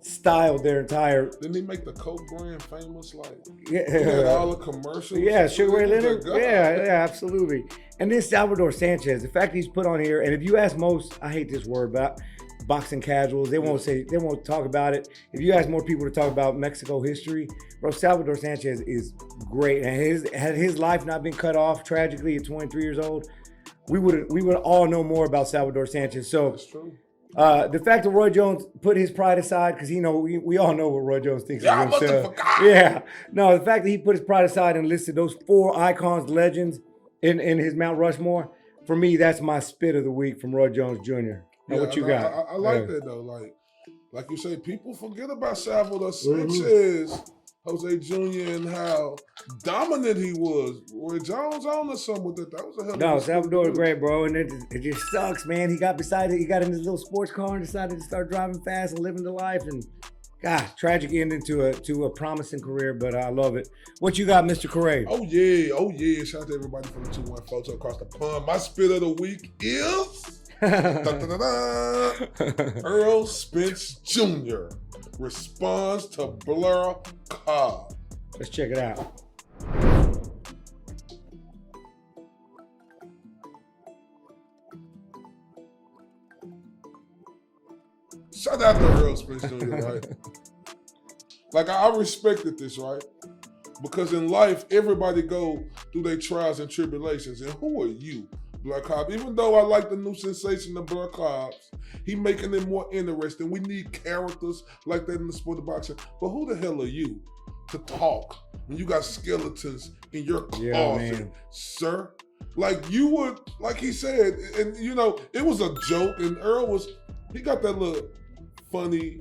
styled their entire... Didn't he make the Coke brand famous? Like, yeah, he had all the commercials. Yeah, Sugar Ray Leonard. Yeah, absolutely. And then Salvador Sanchez, the fact he's put on here, and if you ask most, I hate this word, but boxing casuals, they won't talk about it. If you ask more people to talk about Mexico history, bro, Salvador Sanchez is great. And had his life not been cut off tragically at 23 years old, we would all know more about Salvador Sanchez. So That's true. The fact that Roy Jones put his pride aside, because we all know what Roy Jones thinks Yeah, I of must have himself. forgot. Yeah. No, the fact that he put his pride aside and listed those four icons, legends in his Mount Rushmore, for me, that's my spit of the week from Roy Jones Jr. Now, what you got? I like that though. Like you say, people forget about Salvador Sanchez, Jose Jr. and how dominant he was. Roy Jones on or something with that. That was a hell of No, a Salvador is great, bro, and it just sucks, man. He got in his little sports car and decided to start driving fast and living the life, and God, tragic ending to a promising career, but I love it. What you got, Mr. Correa? Oh yeah. Shout out to everybody from the 214 across the pond. My spit of the week is Earl Spence Jr. responds to Blur Cobb. Let's check it out. Shout out to Earl Spence Jr., right? Like, I respected this, right? Because in life, everybody go through their trials and tribulations. And who are you, Black Cobb? Even though I like the new sensation of Black Cobbs, he making it more interesting. We need characters like that in the sport of boxing. But who the hell are you to talk when you got skeletons in your closet, sir? Like, you would, like he said, and you know, it was a joke, and Earl he got that little funny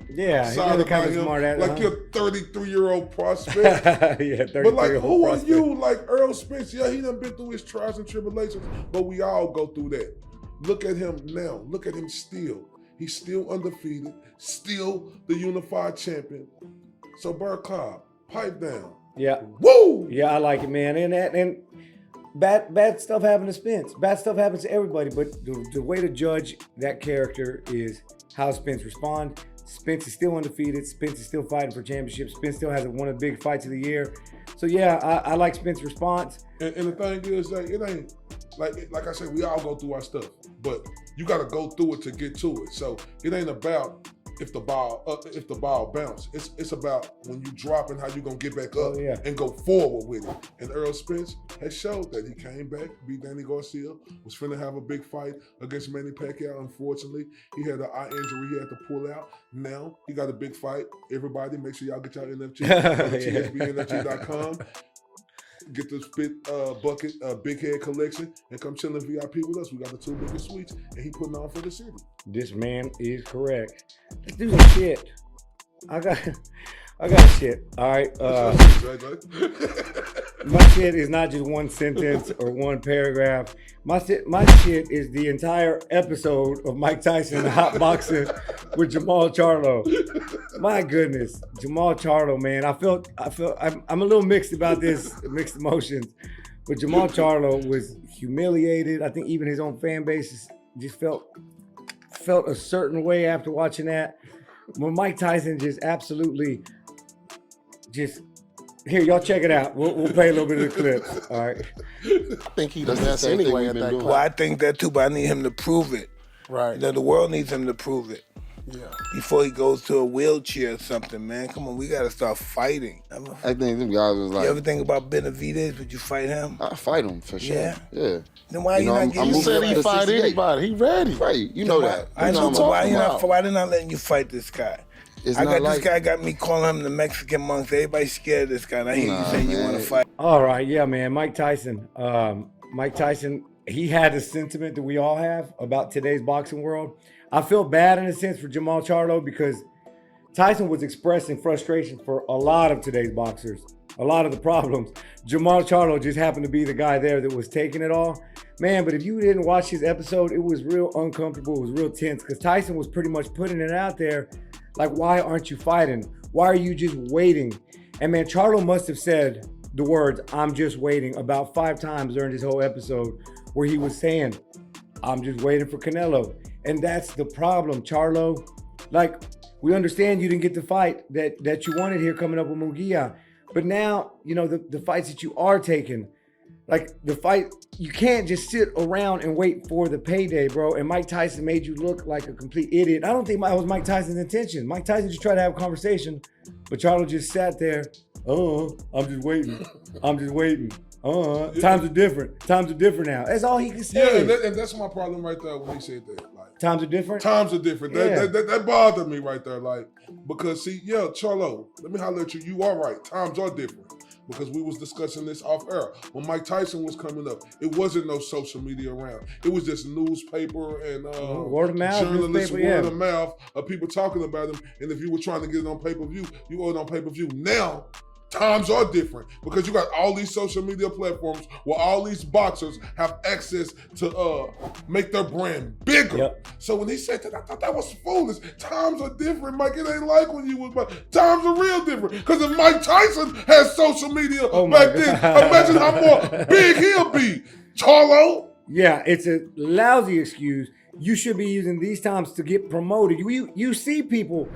side about him, like your 33-year-old prospect. Yeah, 33-year-old But like, who prospect. are you? Like Earl Spence, yeah, he done been through his trials and tribulations, but we all go through that. Look at him now. Look at him still. He's still undefeated, still the unified champion. So Burr Cobb, pipe down. Yeah. Woo! Yeah, I like it, man. And bad stuff happens to Spence. Bad stuff happens to everybody, but the way to judge that character is how Spence responds. Spence is still undefeated. Spence is still fighting for championships. Spence still has one of the big fights of the year. So yeah, I like Spence's response. And the thing is, like, it ain't like I said, we all go through our stuff, but you got to go through it to get to it. So it ain't about if the ball bounce. It's about when you drop and how you gonna get back up and go forward with it. And Earl Spence has showed that he came back, beat Danny Garcia, was finna have a big fight against Manny Pacquiao. Unfortunately, he had an eye injury he had to pull out. Now he got a big fight. Everybody, make sure y'all get y'all NFT. Go to tsbnft.com. Get the Spit Bucket Big Head collection and come chill in VIP with us. We got the 2 biggest suites, and he putting on for the city. This man is correct. Let's do some shit. I got shit. All right. My shit is not just one sentence or one paragraph. My shit is the entire episode of Mike Tyson and Hot Boxing with Jamal Charlo. My goodness, Jamal Charlo, man. I'm a little mixed about this, mixed emotions. But Jamal Charlo was humiliated. I think even his own fan base just felt a certain way after watching that. When Mike Tyson just absolutely here, y'all check it out. We'll play a little bit of the clips. All right. I think he does that anyway at that point. Well, I think that too, but I need him to prove it. Right. The world needs him to prove it. before he goes to a wheelchair or something, man. Come on, we gotta start fighting. I think them guys was like, You ever think about Benavidez? Would you fight him? I fight him for sure. Yeah? Then why you not getting I'm you moving fight? up to fight 68. anybody. He ready. Right, you know that. I You know, I'm but why talking about. they not letting you fight this guy? It's I not got like, this guy got me calling him the Mexican monk. Everybody's scared of this guy. And I hear you saying you want to fight. All right, yeah, man. Mike Tyson. Mike Tyson, he had a sentiment that we all have about today's boxing world. I feel bad in a sense for Munguia-Charlo because Tyson was expressing frustration for a lot of today's boxers, a lot of the problems. Munguia-Charlo just happened to be the guy there that was taking it all. Man, but if you didn't watch his episode, it was real uncomfortable. It was real tense because Tyson was pretty much putting it out there like, why aren't you fighting? Why are you just waiting? And man, Charlo must have said the words, I'm just waiting, about 5 times during this whole episode where he was saying, I'm just waiting for Canelo. And that's the problem, Charlo. Like, we understand you didn't get the fight that you wanted here coming up with Munguia. But now, you know, the fights that you are taking, like the fight, you can't just sit around and wait for the payday, bro. And Mike Tyson made you look like a complete idiot. I don't think that was Mike Tyson's intention. Mike Tyson just tried to have a conversation, but Charlo just sat there. Oh, I'm just waiting. I'm just waiting. Times are different. Times are different now. That's all he can say. Yeah, and that's my problem right there when he said that. Like, times are different? Times are different. Yeah. That bothered me right there. Like, because see, yeah, Charlo, let me holler at you. You are right. Times are different. Because we was discussing this off air. When Mike Tyson was coming up, it wasn't no social media around. It was just newspaper and word of mouth, journalists, newspaper, word of mouth of people talking about him. And if you were trying to get it on pay-per-view, you owe it on pay-per-view. Now, times are different because you got all these social media platforms where all these boxers have access to make their brand bigger. Yep. So when he said that, I thought that was foolish. Times are different, Mike. It ain't like when you was, times are real different. Because if Mike Tyson had social media back then, imagine how more big he'll be. Charlo? Yeah, it's a lousy excuse. You should be using these times to get promoted. You see people.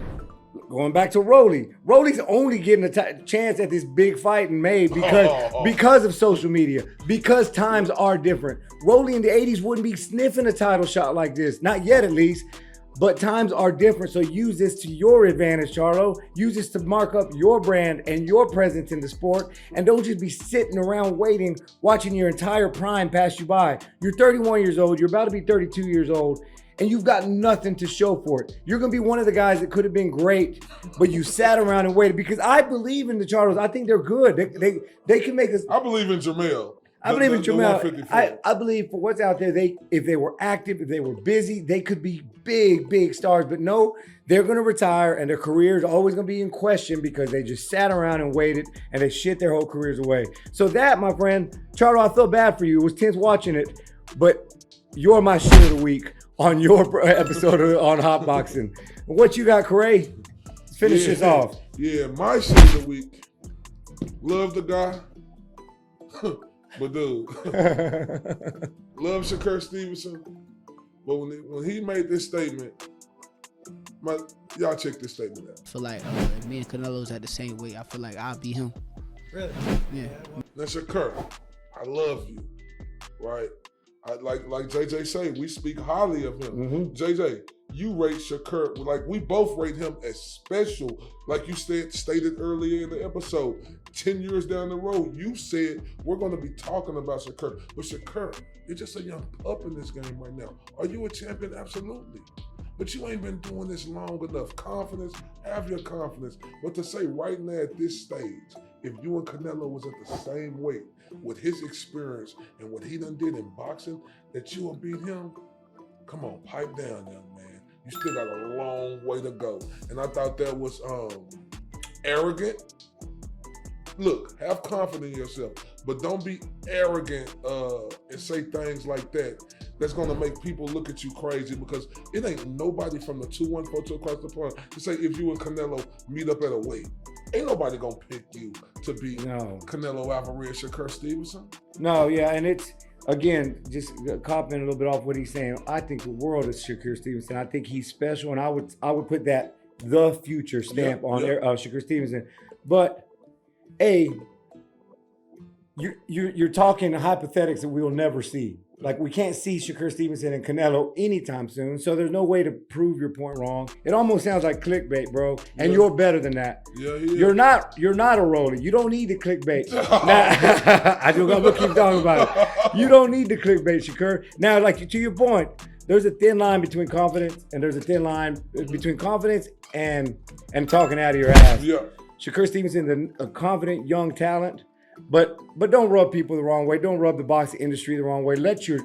Going back to Rolly. Rolly's only getting a chance at this big fight in May because of social media, because times are different. Rolly in the 80s wouldn't be sniffing a title shot like this. Not yet, at least. But times are different, so use this to your advantage, Charlo. Use this to mark up your brand and your presence in the sport. And don't just be sitting around waiting, watching your entire prime pass you by. You're 31 years old. You're about to be 32 years old. And you've got nothing to show for it. You're going to be one of the guys that could have been great, but you sat around and waited. Because I believe in the Charlos. I think they're good. They can make us. I believe in Jamel. I believe in Jamel. I believe for what's out there, if they were active, if they were busy, they could be big stars. But no, they're going to retire, and their career is always going to be in question because they just sat around and waited, and they shit their whole careers away. So that, my friend, Charlo, I feel bad for you. It was tense watching it, but you're my shit of the week on your episode on Hot Boxing. What you got, Corey? Finish this off. Yeah, my shit of the week. Love the guy. But dude, love Shakur Stevenson. But when he made this statement, y'all check this statement out. I feel like me and Canelo's at the same weight. I feel like I'll be him. Really? Yeah. Now Shakur, I love you, right? Like JJ say, we speak highly of him. Mm-hmm. JJ, you rate Shakur, like we both rate him as special. Like you stated earlier in the episode, 10 years down the road, you said we're going to be talking about Shakur. But Shakur, you're just a young pup in this game right now. Are you a champion? Absolutely. But you ain't been doing this long enough. Confidence, have your confidence. But to say right now at this stage, if you and Canelo was at the same weight, with his experience and what he done did in boxing, that you will beat him, come on, pipe down, young man. You still got a long way to go. And I thought that was arrogant. Look, have confidence in yourself, but don't be arrogant and say things like that. That's going to make people look at you crazy because it ain't nobody from the 214 across the pond to say if you and Canelo meet up at a weight. Ain't nobody going to pick you to be Canelo Alvarez, Shakur Stevenson. No, yeah, and it's, again, just copying a little bit off what he's saying. I think the world is Shakur Stevenson. I think he's special, and I would put that the future stamp on Shakur Stevenson. But, you're talking hypothetics that we will never see. Like, we can't see Shakur Stevenson and Canelo anytime soon, so there's no way to prove your point wrong. It almost sounds like clickbait, bro, and you're better than that. Yeah, You're not a roller. You don't need the clickbait. Now, I'm gonna keep talking about it. You don't need the clickbait, Shakur. Now, like, to your point, there's a thin line between confidence, and there's a thin line between confidence and talking out of your ass. Yeah. Shakur Stevenson, a confident young talent. But don't rub people the wrong way. Don't rub the boxing industry the wrong way. Let your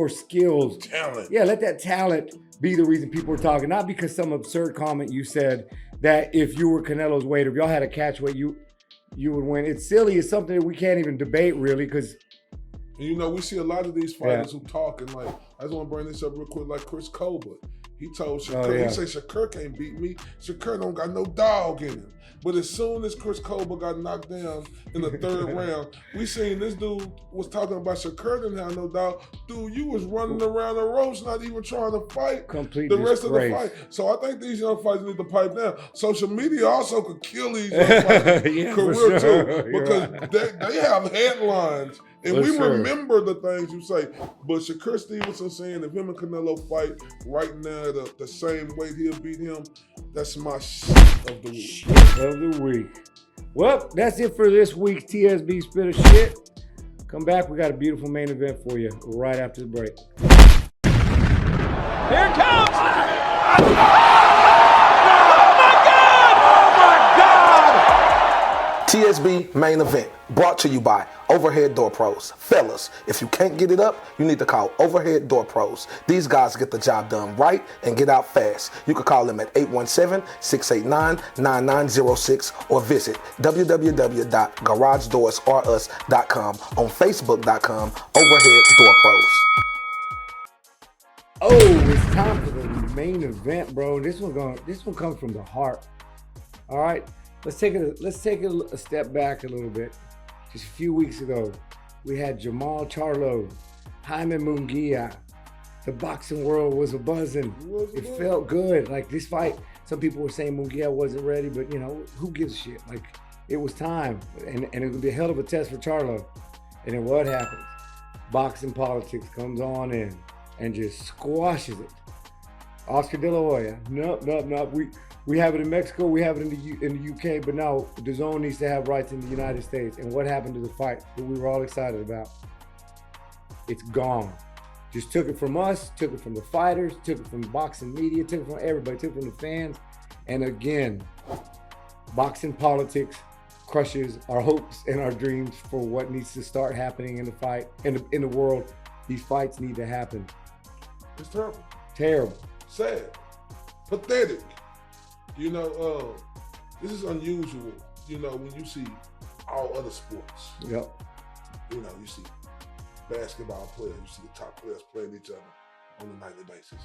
skills, talent. Yeah, let that talent be the reason people are talking. Not because some absurd comment you said that if you were Canelo's weight, if y'all had a catch weight, you would win. It's silly. It's something that we can't even debate really because. You know, we see a lot of these fighters who talk and like, I just want to bring this up real quick, like Chris Colbert. He told Shakur, he said Shakur can't beat me. Shakur don't got no dog in him. But as soon as Chris Colbert got knocked down in the third round, we seen this dude was talking about Shakur didn't have no dog. Dude, you was running around the ropes, not even trying to fight the rest of the fight. So I think these young fighters need to pipe down. Social media also could kill these young fighters' career too, because they have headlines. And we remember the things you say. But Shakur Stevenson saying if him and Canelo fight right now the same weight he'll beat him, that's my shit of the week. Shit of the week. Well, that's it for this week's TSB Spit of Shit. Come back, we got a beautiful main event for you right after the break. Here it comes! TSB main event brought to you by Overhead Door Pros. Fellas, if you can't get it up, you need to call Overhead Door Pros. These guys get the job done right and get out fast. You can call them at 817-689-9906 or visit www.garagedoorsorus.com on Facebook.com Overhead Door Pros. Oh, it's time for the main event, bro. This one comes from the heart. All right. Let's take a step back a little bit. Just a few weeks ago, we had Munguia-Charlo, Jaime Munguia. The boxing world was a-buzzing. It felt good. Like this fight, some people were saying Munguia wasn't ready, but you know, who gives a shit? Like it was time, and it would be a hell of a test for Charlo. And then what happens? Boxing politics comes on in and just squashes it. Oscar De La Hoya, nope. We have it in Mexico, we have it in the UK, but now the zone needs to have rights in the United States. And what happened to the fight that we were all excited about? It's gone. Just took it from us, took it from the fighters, took it from boxing media, took it from everybody, took it from the fans. And again, boxing politics crushes our hopes and our dreams for what needs to start happening in the fight, in the world. These fights need to happen. It's terrible. Terrible. Sad. Pathetic. You know, this is unusual, you know, when you see all other sports. Yep. You know, you see basketball players, you see the top players playing each other on a nightly basis.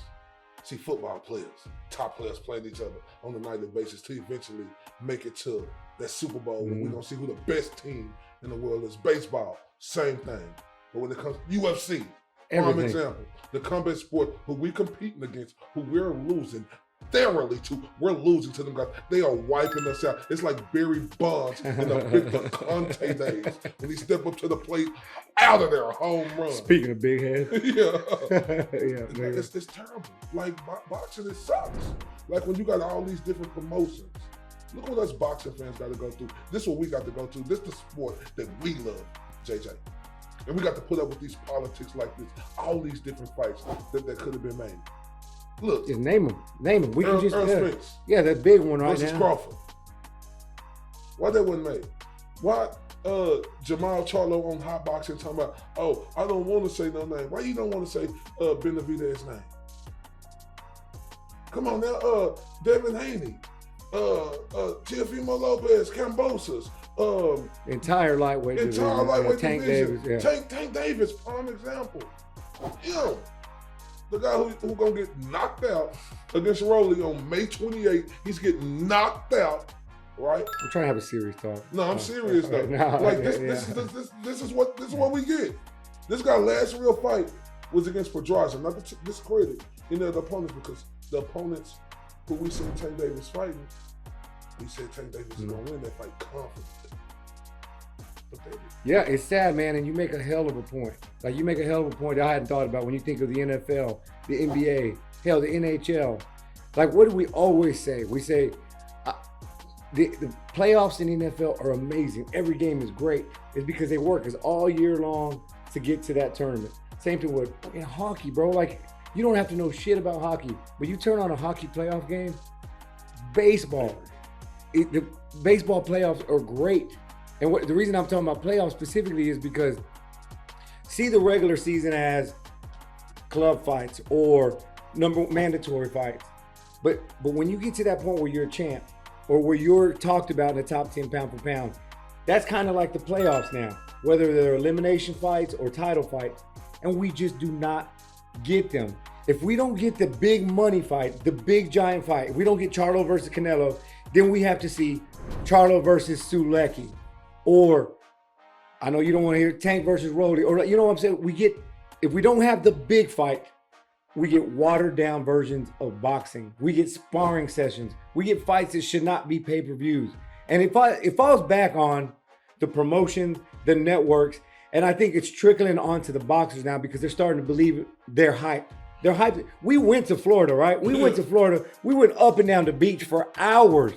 See football players, top players playing each other on a nightly basis to eventually make it to that Super Bowl when we're going to see who the best team in the world is. Baseball, same thing. But when it comes to UFC, prime example, the combat sport who we competing against, who we're losing thoroughly to, we're losing to them guys. They are wiping us out. It's like Barry Bonds in the Victor Conte days when he stepped up to the plate, out of there, a home run. Speaking of big head. Yeah. Yeah, it's terrible. Like boxing, it sucks. Like when you got all these different promotions. Look what us boxing fans got to go through. This is what we got to go through. This is the sport that we love, JJ. And we got to put up with these politics like this, all these different fights that could have been made. Look, just name them. We can just Earl Spence. Yeah, that big one right versus now. Crawford. Why that wasn't made? Why Munguia-Charlo on Hot Boxing talking about, oh, I don't want to say no name. Why you don't want to say Benavidez's name? Come on now, Devin Haney, Teofimo Lopez, Cambosos, entire lightweight division. Tank Davis. Yeah. Tank Davis, prime example. Him. The guy who gonna get knocked out against Rolly on May 28th, he's getting knocked out, right? I'm trying to have a serious talk. No, I'm serious though. No, like this is what we get. This guy's last real fight was against Pedraza. Not to discredit any of the opponents, because the opponents who we seen Tank Davis fighting, we said Tank Davis is gonna win that fight confidently. pathetic. Yeah, it's sad, man, and you make a hell of a point. Like, you make a hell of a point that I hadn't thought about when you think of the NFL, the NBA, hell, the NHL. Like, what do we always say? We say the playoffs in the NFL are amazing. Every game is great. It's because they work all year long to get to that tournament. Same thing with fucking hockey, bro. Like, you don't have to know shit about hockey, but you turn on a hockey playoff game, baseball. The baseball playoffs are great. And the reason I'm talking about playoffs specifically is because see the regular season as club fights or mandatory fights. But when you get to that point where you're a champ or where you're talked about in the top 10 pound for pound, that's kind of like the playoffs now, whether they're elimination fights or title fights. And we just do not get them. If we don't get the big money fight, the big giant fight, if we don't get Charlo versus Canelo, then we have to see Charlo versus Sulecki. Or, I know you don't want to hear Tank versus Rolly, or you know what I'm saying? If we don't have the big fight, we get watered down versions of boxing. We get sparring sessions. We get fights that should not be pay-per-views. And it falls back on the promotion, the networks, and I think it's trickling onto the boxers now because they're starting to believe they're hyped. They're hyped. We went to Florida, right? We went to Florida. We went up and down the beach for hours,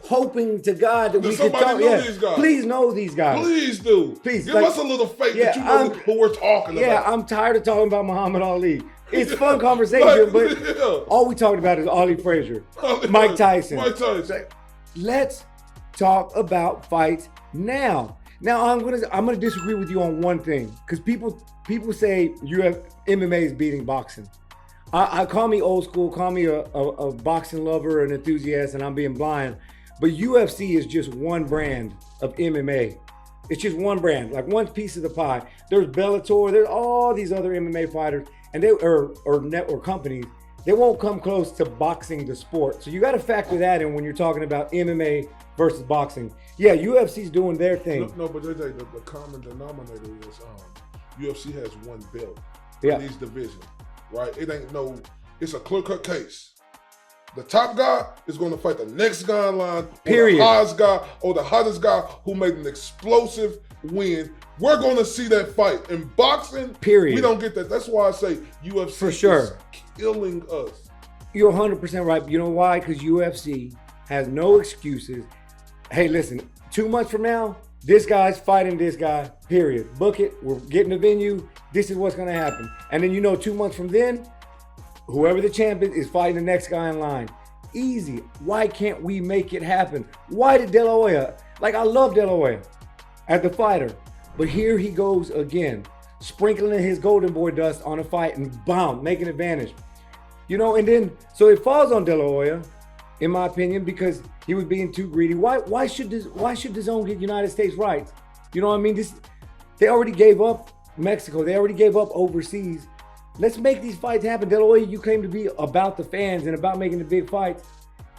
hoping to God that we could talk. These guys. Please know these guys. Please do. Please give us a little faith that you know who we're talking about. Yeah, I'm tired of talking about Muhammad Ali. It's fun conversation, but all we talked about is Ali Frazier, Mike Tyson. Let's talk about fights now. Now I'm gonna disagree with you on one thing because people say MMA is beating boxing. I call me old school, call me a boxing lover, an enthusiast, and I'm being blind. But UFC is just one brand of MMA. It's just one brand, like one piece of the pie. There's Bellator, there's all these other MMA fighters, and or companies. They won't come close to boxing the sport. So you got to factor that in when you're talking about MMA versus boxing. Yeah, UFC's doing their thing. No, but the common denominator is UFC has one belt in these divisions, right? It's a clear-cut case. The top guy is going to fight the next guy in line, period. Or the hottest guy who made an explosive win. We're going to see that fight. In boxing, period. We don't get that. That's why I say UFC for sure is killing us. You're 100% right. You know why? Because UFC has no excuses. Hey, listen, 2 months from now, this guy's fighting this guy, period. Book it. We're getting a venue. This is what's going to happen. And then 2 months from then, whoever the champion is fighting the next guy in line. Easy. Why can't we make it happen? Why did De La Hoya? Like, I love De La Hoya as the fighter. But here he goes again, sprinkling his golden boy dust on a fight and boom, making advantage. And then, so it falls on De La Hoya, in my opinion, because he was being too greedy. Why should the zone get United States rights? You know what I mean? They already gave up Mexico. They already gave up overseas. Let's make these fights happen. De La Hoya, you claim to be about the fans and about making the big fights.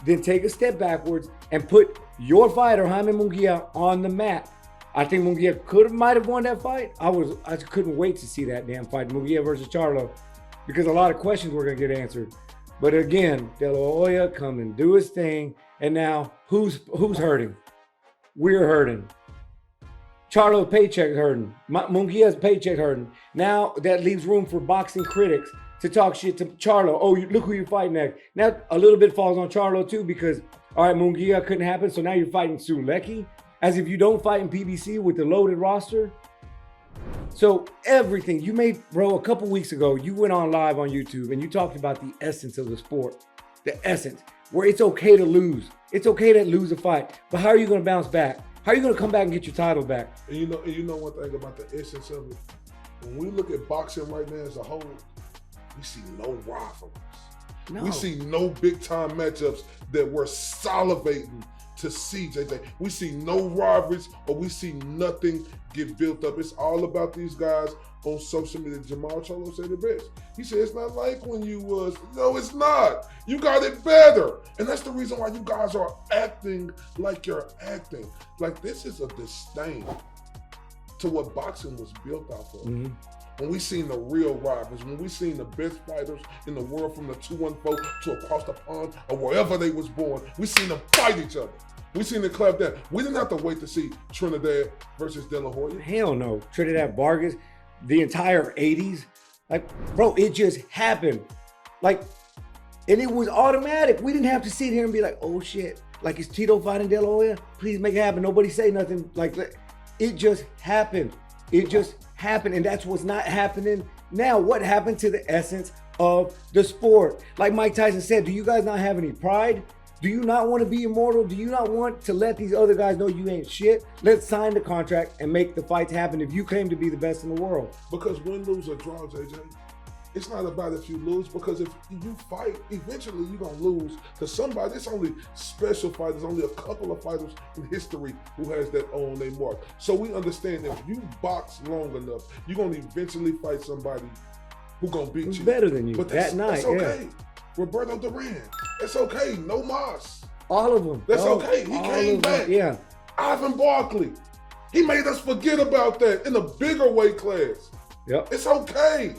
Then take a step backwards and put your fighter, Jaime Munguia, on the map. I think Munguia might have won that fight. I couldn't wait to see that damn fight, Munguia versus Charlo, because a lot of questions were gonna get answered. But again, De La Hoya come and do his thing, and now who's hurting? We're hurting. Charlo's paycheck hurting. Munguia's paycheck hurting. Now that leaves room for boxing critics to talk shit to Charlo. Oh, look who you're fighting next. Now a little bit falls on Charlo too because, all right, Munguia couldn't happen, so now you're fighting Sulecki. As if you don't fight in PBC with the loaded roster. So everything you made, bro, a couple weeks ago, you went on live on YouTube and you talked about the essence of the sport. The essence, where it's okay to lose. It's okay to lose a fight. But how are you going to bounce back? How are you going to come back and get your title back? And you know one thing about the essence of it? When we look at boxing right now as a whole, we see no rivalries. No. We see no big-time matchups that we're salivating to see, JJ. We see no rivalries or we see nothing get built up. It's all about these guys on social media. Jamal Charlo said it best. He said, it's not like when you was. No, it's not. You got it better. And that's the reason why you guys are acting like you're acting. Like, this is a disdain to what boxing was built off of. Mm-hmm. When we seen the real rivals, when we seen the best fighters in the world from the 214 to across the pond or wherever they was born, we seen them fight each other. We seen it clap down. We didn't have to wait to see Trinidad versus De La Hoya. Hell no. Trinidad Vargas, the entire 80s. Like, bro, it just happened. Like, and it was automatic. We didn't have to sit here and be like, oh shit. Like, is Tito fighting De La Hoya? Please make it happen. Nobody say nothing. Like, it just happened. It just happened. And that's what's not happening now. What happened to the essence of the sport? Like Mike Tyson said, do you guys not have any pride? Do you not want to be immortal? Do you not want to let these other guys know you ain't shit? Let's sign the contract and make the fights happen if you claim to be the best in the world. Because win, lose, or draw, JJ, it's not about if you lose, because if you fight, eventually you're going to lose to somebody. It's only special fighters, only a couple of fighters in history who has that on their mark. So we understand if you box long enough, you're going to eventually fight somebody who's going to beat Who's you. better than you But that night, that's okay. Roberto Duran, that's okay. No Mas. All of them. That's okay. He came back. Yeah. Ivan Barkley. He made us forget about that in a bigger weight class. Yep. It's okay.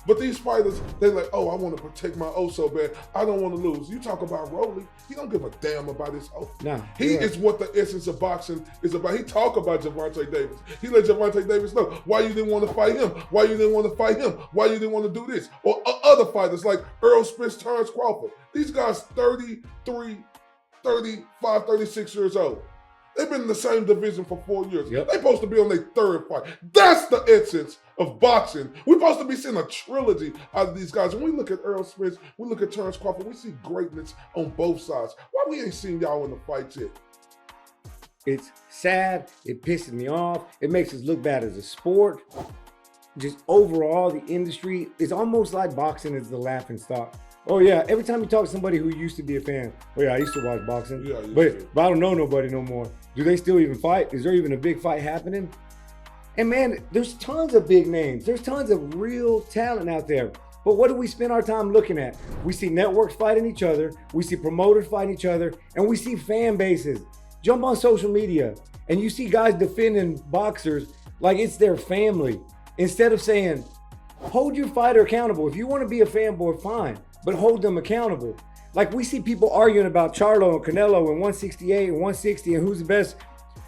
But these fighters, they're like, oh, I want to protect my O so bad. I don't want to lose. You talk about Rolly, he don't give a damn about his O. Nah, he is what the essence of boxing is about. He talk about Gervonta Davis. He let Gervonta Davis know why you didn't want to fight him, why you didn't want to fight him, why you didn't want to do this. Or other fighters like Earl Spence, Terrence Crawford. These guys 33, 35, 36 years old. They've been in the same division for 4 years. Yep. They're supposed to be on their third fight. That's the essence of boxing. We're supposed to be seeing a trilogy out of these guys. When we look at Earl Spence, we look at Terrence Crawford, we see greatness on both sides. Why we ain't seen y'all in the fight yet? It's sad. It pisses me off. It makes us look bad as a sport. Just overall, the industry is almost like boxing is the laughing stock. Oh yeah, every time you talk to somebody who used to be a fan, oh yeah, I used to watch boxing, Yeah, but I don't know nobody no more. Do they still even fight? Is there even a big fight happening? And man, there's tons of big names. There's tons of real talent out there. But what do we spend our time looking at? We see networks fighting each other, we see promoters fighting each other, and we see fan bases. Jump on social media and you see guys defending boxers like it's their family. Instead of saying, hold your fighter accountable. If you want to be a fanboy, fine, but hold them accountable. Like we see people arguing about Charlo and Canelo and 168 and 160 and who's the best.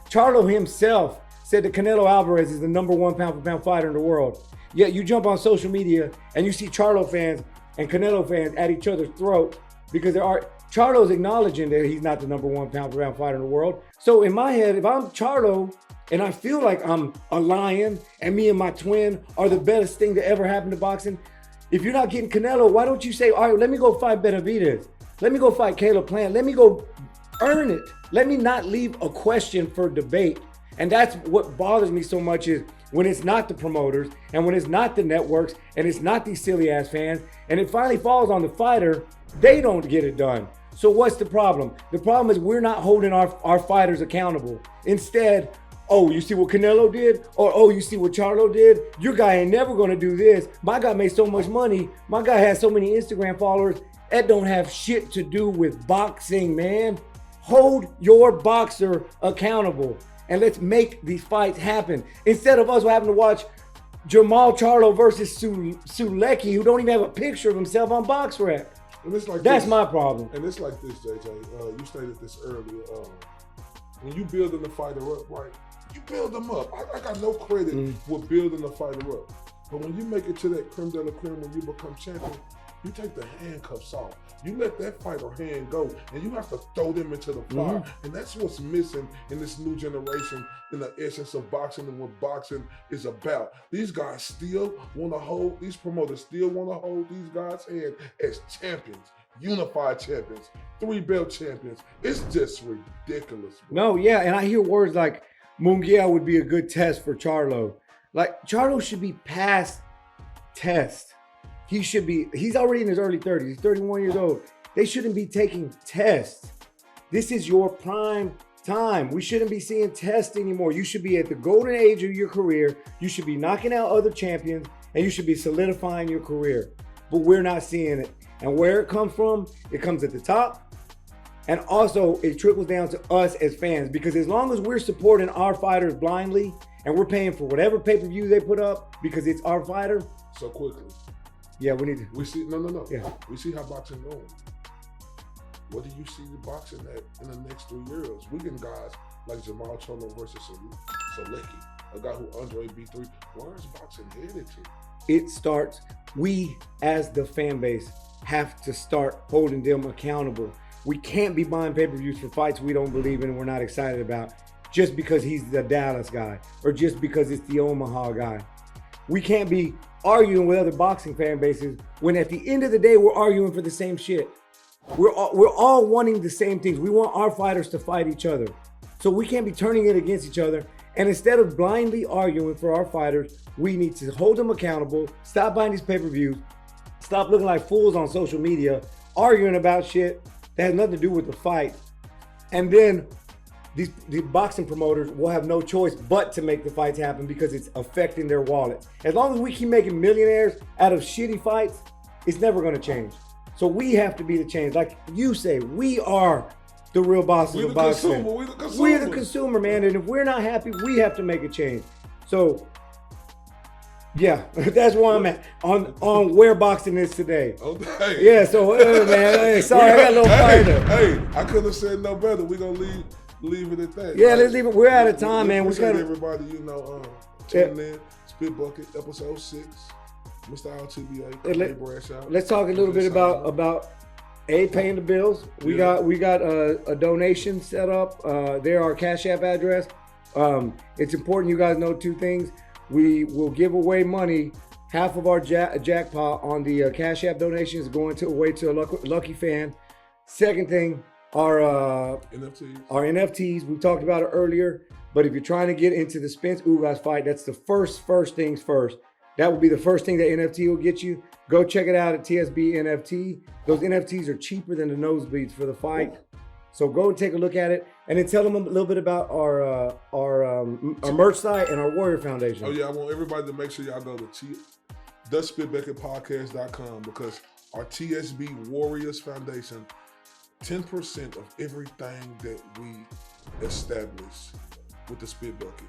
Charlo himself said that Canelo Alvarez is the #1 pound-for-pound fighter in the world. Yet you jump on social media and you see Charlo fans and Canelo fans at each other's throat because Charlo's acknowledging that he's not the #1 pound-for-pound fighter in the world. So in my head, if I'm Charlo and I feel like I'm a lion and me and my twin are the best thing to ever happen to boxing, if you're not getting Canelo, why don't you say, all right, let me go fight Benavidez. Let me go fight Caleb Plant. Let me go earn it. Let me not leave a question for debate. And that's what bothers me so much is when it's not the promoters and when it's not the networks and it's not these silly ass fans and it finally falls on the fighter, they don't get it done. So what's the problem? The problem is we're not holding our fighters accountable. Instead, oh, you see what Canelo did? Or, oh, you see what Charlo did? Your guy ain't never gonna do this. My guy made so much money. My guy has so many Instagram followers. That don't have shit to do with boxing, man. Hold your boxer accountable and let's make these fights happen. Instead of us having to watch Jamal Charlo versus Sulecki, who don't even have a picture of himself on BoxRec. And it's like That's this, my problem. And it's like this, JJ. You stated this earlier. When you building the fighter up, right? You build them up. I got no credit with building the fighter up. But when you make it to that creme de la creme, when you become champion, you take the handcuffs off. You let that fighter hand go, and you have to throw them into the fire. And that's what's missing in this new generation, in the essence of boxing and what boxing is about. These guys still want to hold, these promoters still want to hold these guys' hand as champions, unified champions, 3-belt champions. It's just ridiculous, bro. No, yeah, and I hear words like Munguia would be a good test for Charlo. Like, Charlo should be past test. He's already in his early 30s. He's 31 years old. They shouldn't be taking tests. This is your prime time. We shouldn't be seeing tests anymore. You should be at the golden age of your career. You should be knocking out other champions, and you should be solidifying your career. But we're not seeing it. And where it comes from, it comes at the top. And also, it trickles down to us as fans. Because as long as we're supporting our fighters blindly, and we're paying for whatever pay-per-view they put up because it's our fighter. So quickly. Yeah, we need to. We see, no. Yeah. We see how boxing going. what do you see the boxing at in the next 3 years? We getting guys like Jamal Charlo versus Selecki, a guy who Andre B3. Where's boxing headed to? It starts, we as the fan base have to start holding them accountable. We can't be buying pay-per-views for fights we don't believe in and we're not excited about just because he's the Dallas guy or just because it's the Omaha guy. We can't be arguing with other boxing fan bases when at the end of the day, we're arguing for the same shit. We're all wanting the same things. We want our fighters to fight each other. So we can't be turning it against each other. And instead of blindly arguing for our fighters, we need to hold them accountable, stop buying these pay-per-views, stop looking like fools on social media, arguing about shit that has nothing to do with the fight. And then the boxing promoters will have no choice but to make the fights happen because it's affecting their wallets. As long as we keep making millionaires out of shitty fights, it's never going to change. So we have to be the change. Like you say, we are the real bosses of boxing. We're the consumer, man. And if we're not happy, we have to make a change. So, yeah, that's where I'm at on where boxing is today. Okay. Yeah, so, man, hey, sorry, I got a little fired up. Hey, I couldn't have said no better. We're going to leave it at that. Yeah, let's leave it. We're out of time, man. We appreciate everybody, tuning in. Spit Bucket, episode 6. Mr. LTBA. Let's talk a little bit about paying the bills. We got a donation set up. There, our Cash App address. It's important you guys know 2 things. We will give away money. Half of our jackpot on the Cash App donation is going away to a lucky fan. Second thing, our NFTs. We talked about it earlier. But if you're trying to get into the Spence Ugas fight, that's the first things first. That will be the first thing that NFT will get you. Go check it out at Tsb NFT. Those NFTs are cheaper than the nosebleeds for the fight. So go and take a look at it. And then tell them a little bit about our merch site and our Warrior Foundation. Oh, yeah. I want everybody to make sure y'all go to thespitbucketpodcast.com because our Tsb Warriors Foundation, 10% of everything that we establish with the Spit Bucket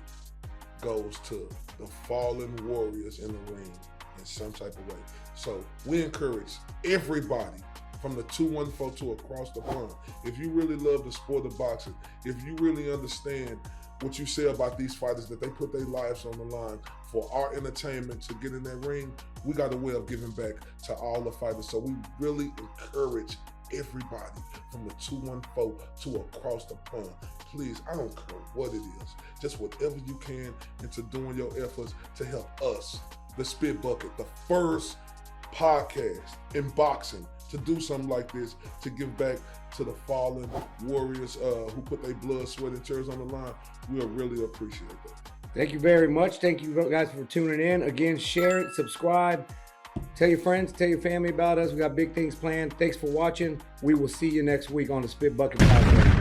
goes to the fallen warriors in the ring in some type of way. So we encourage everybody from the 214 to across the pond. If you really love the sport of boxing, if you really understand what you say about these fighters, that they put their lives on the line for our entertainment to get in that ring, we got a way of giving back to all the fighters. So we really encourage everybody from the 214 to across the pond. Please, I don't care what it is, just whatever you can into doing your efforts to help us, the Spit Bucket, the first podcast in boxing to do something like this, to give back to the fallen warriors who put their blood, sweat, and tears on the line. We'll really appreciate that. Thank you very much. Thank you guys for tuning in. Again, share it, subscribe, tell your friends, tell your family about us. We got big things planned. Thanks for watching. We will see you next week on the Spit Bucket Podcast.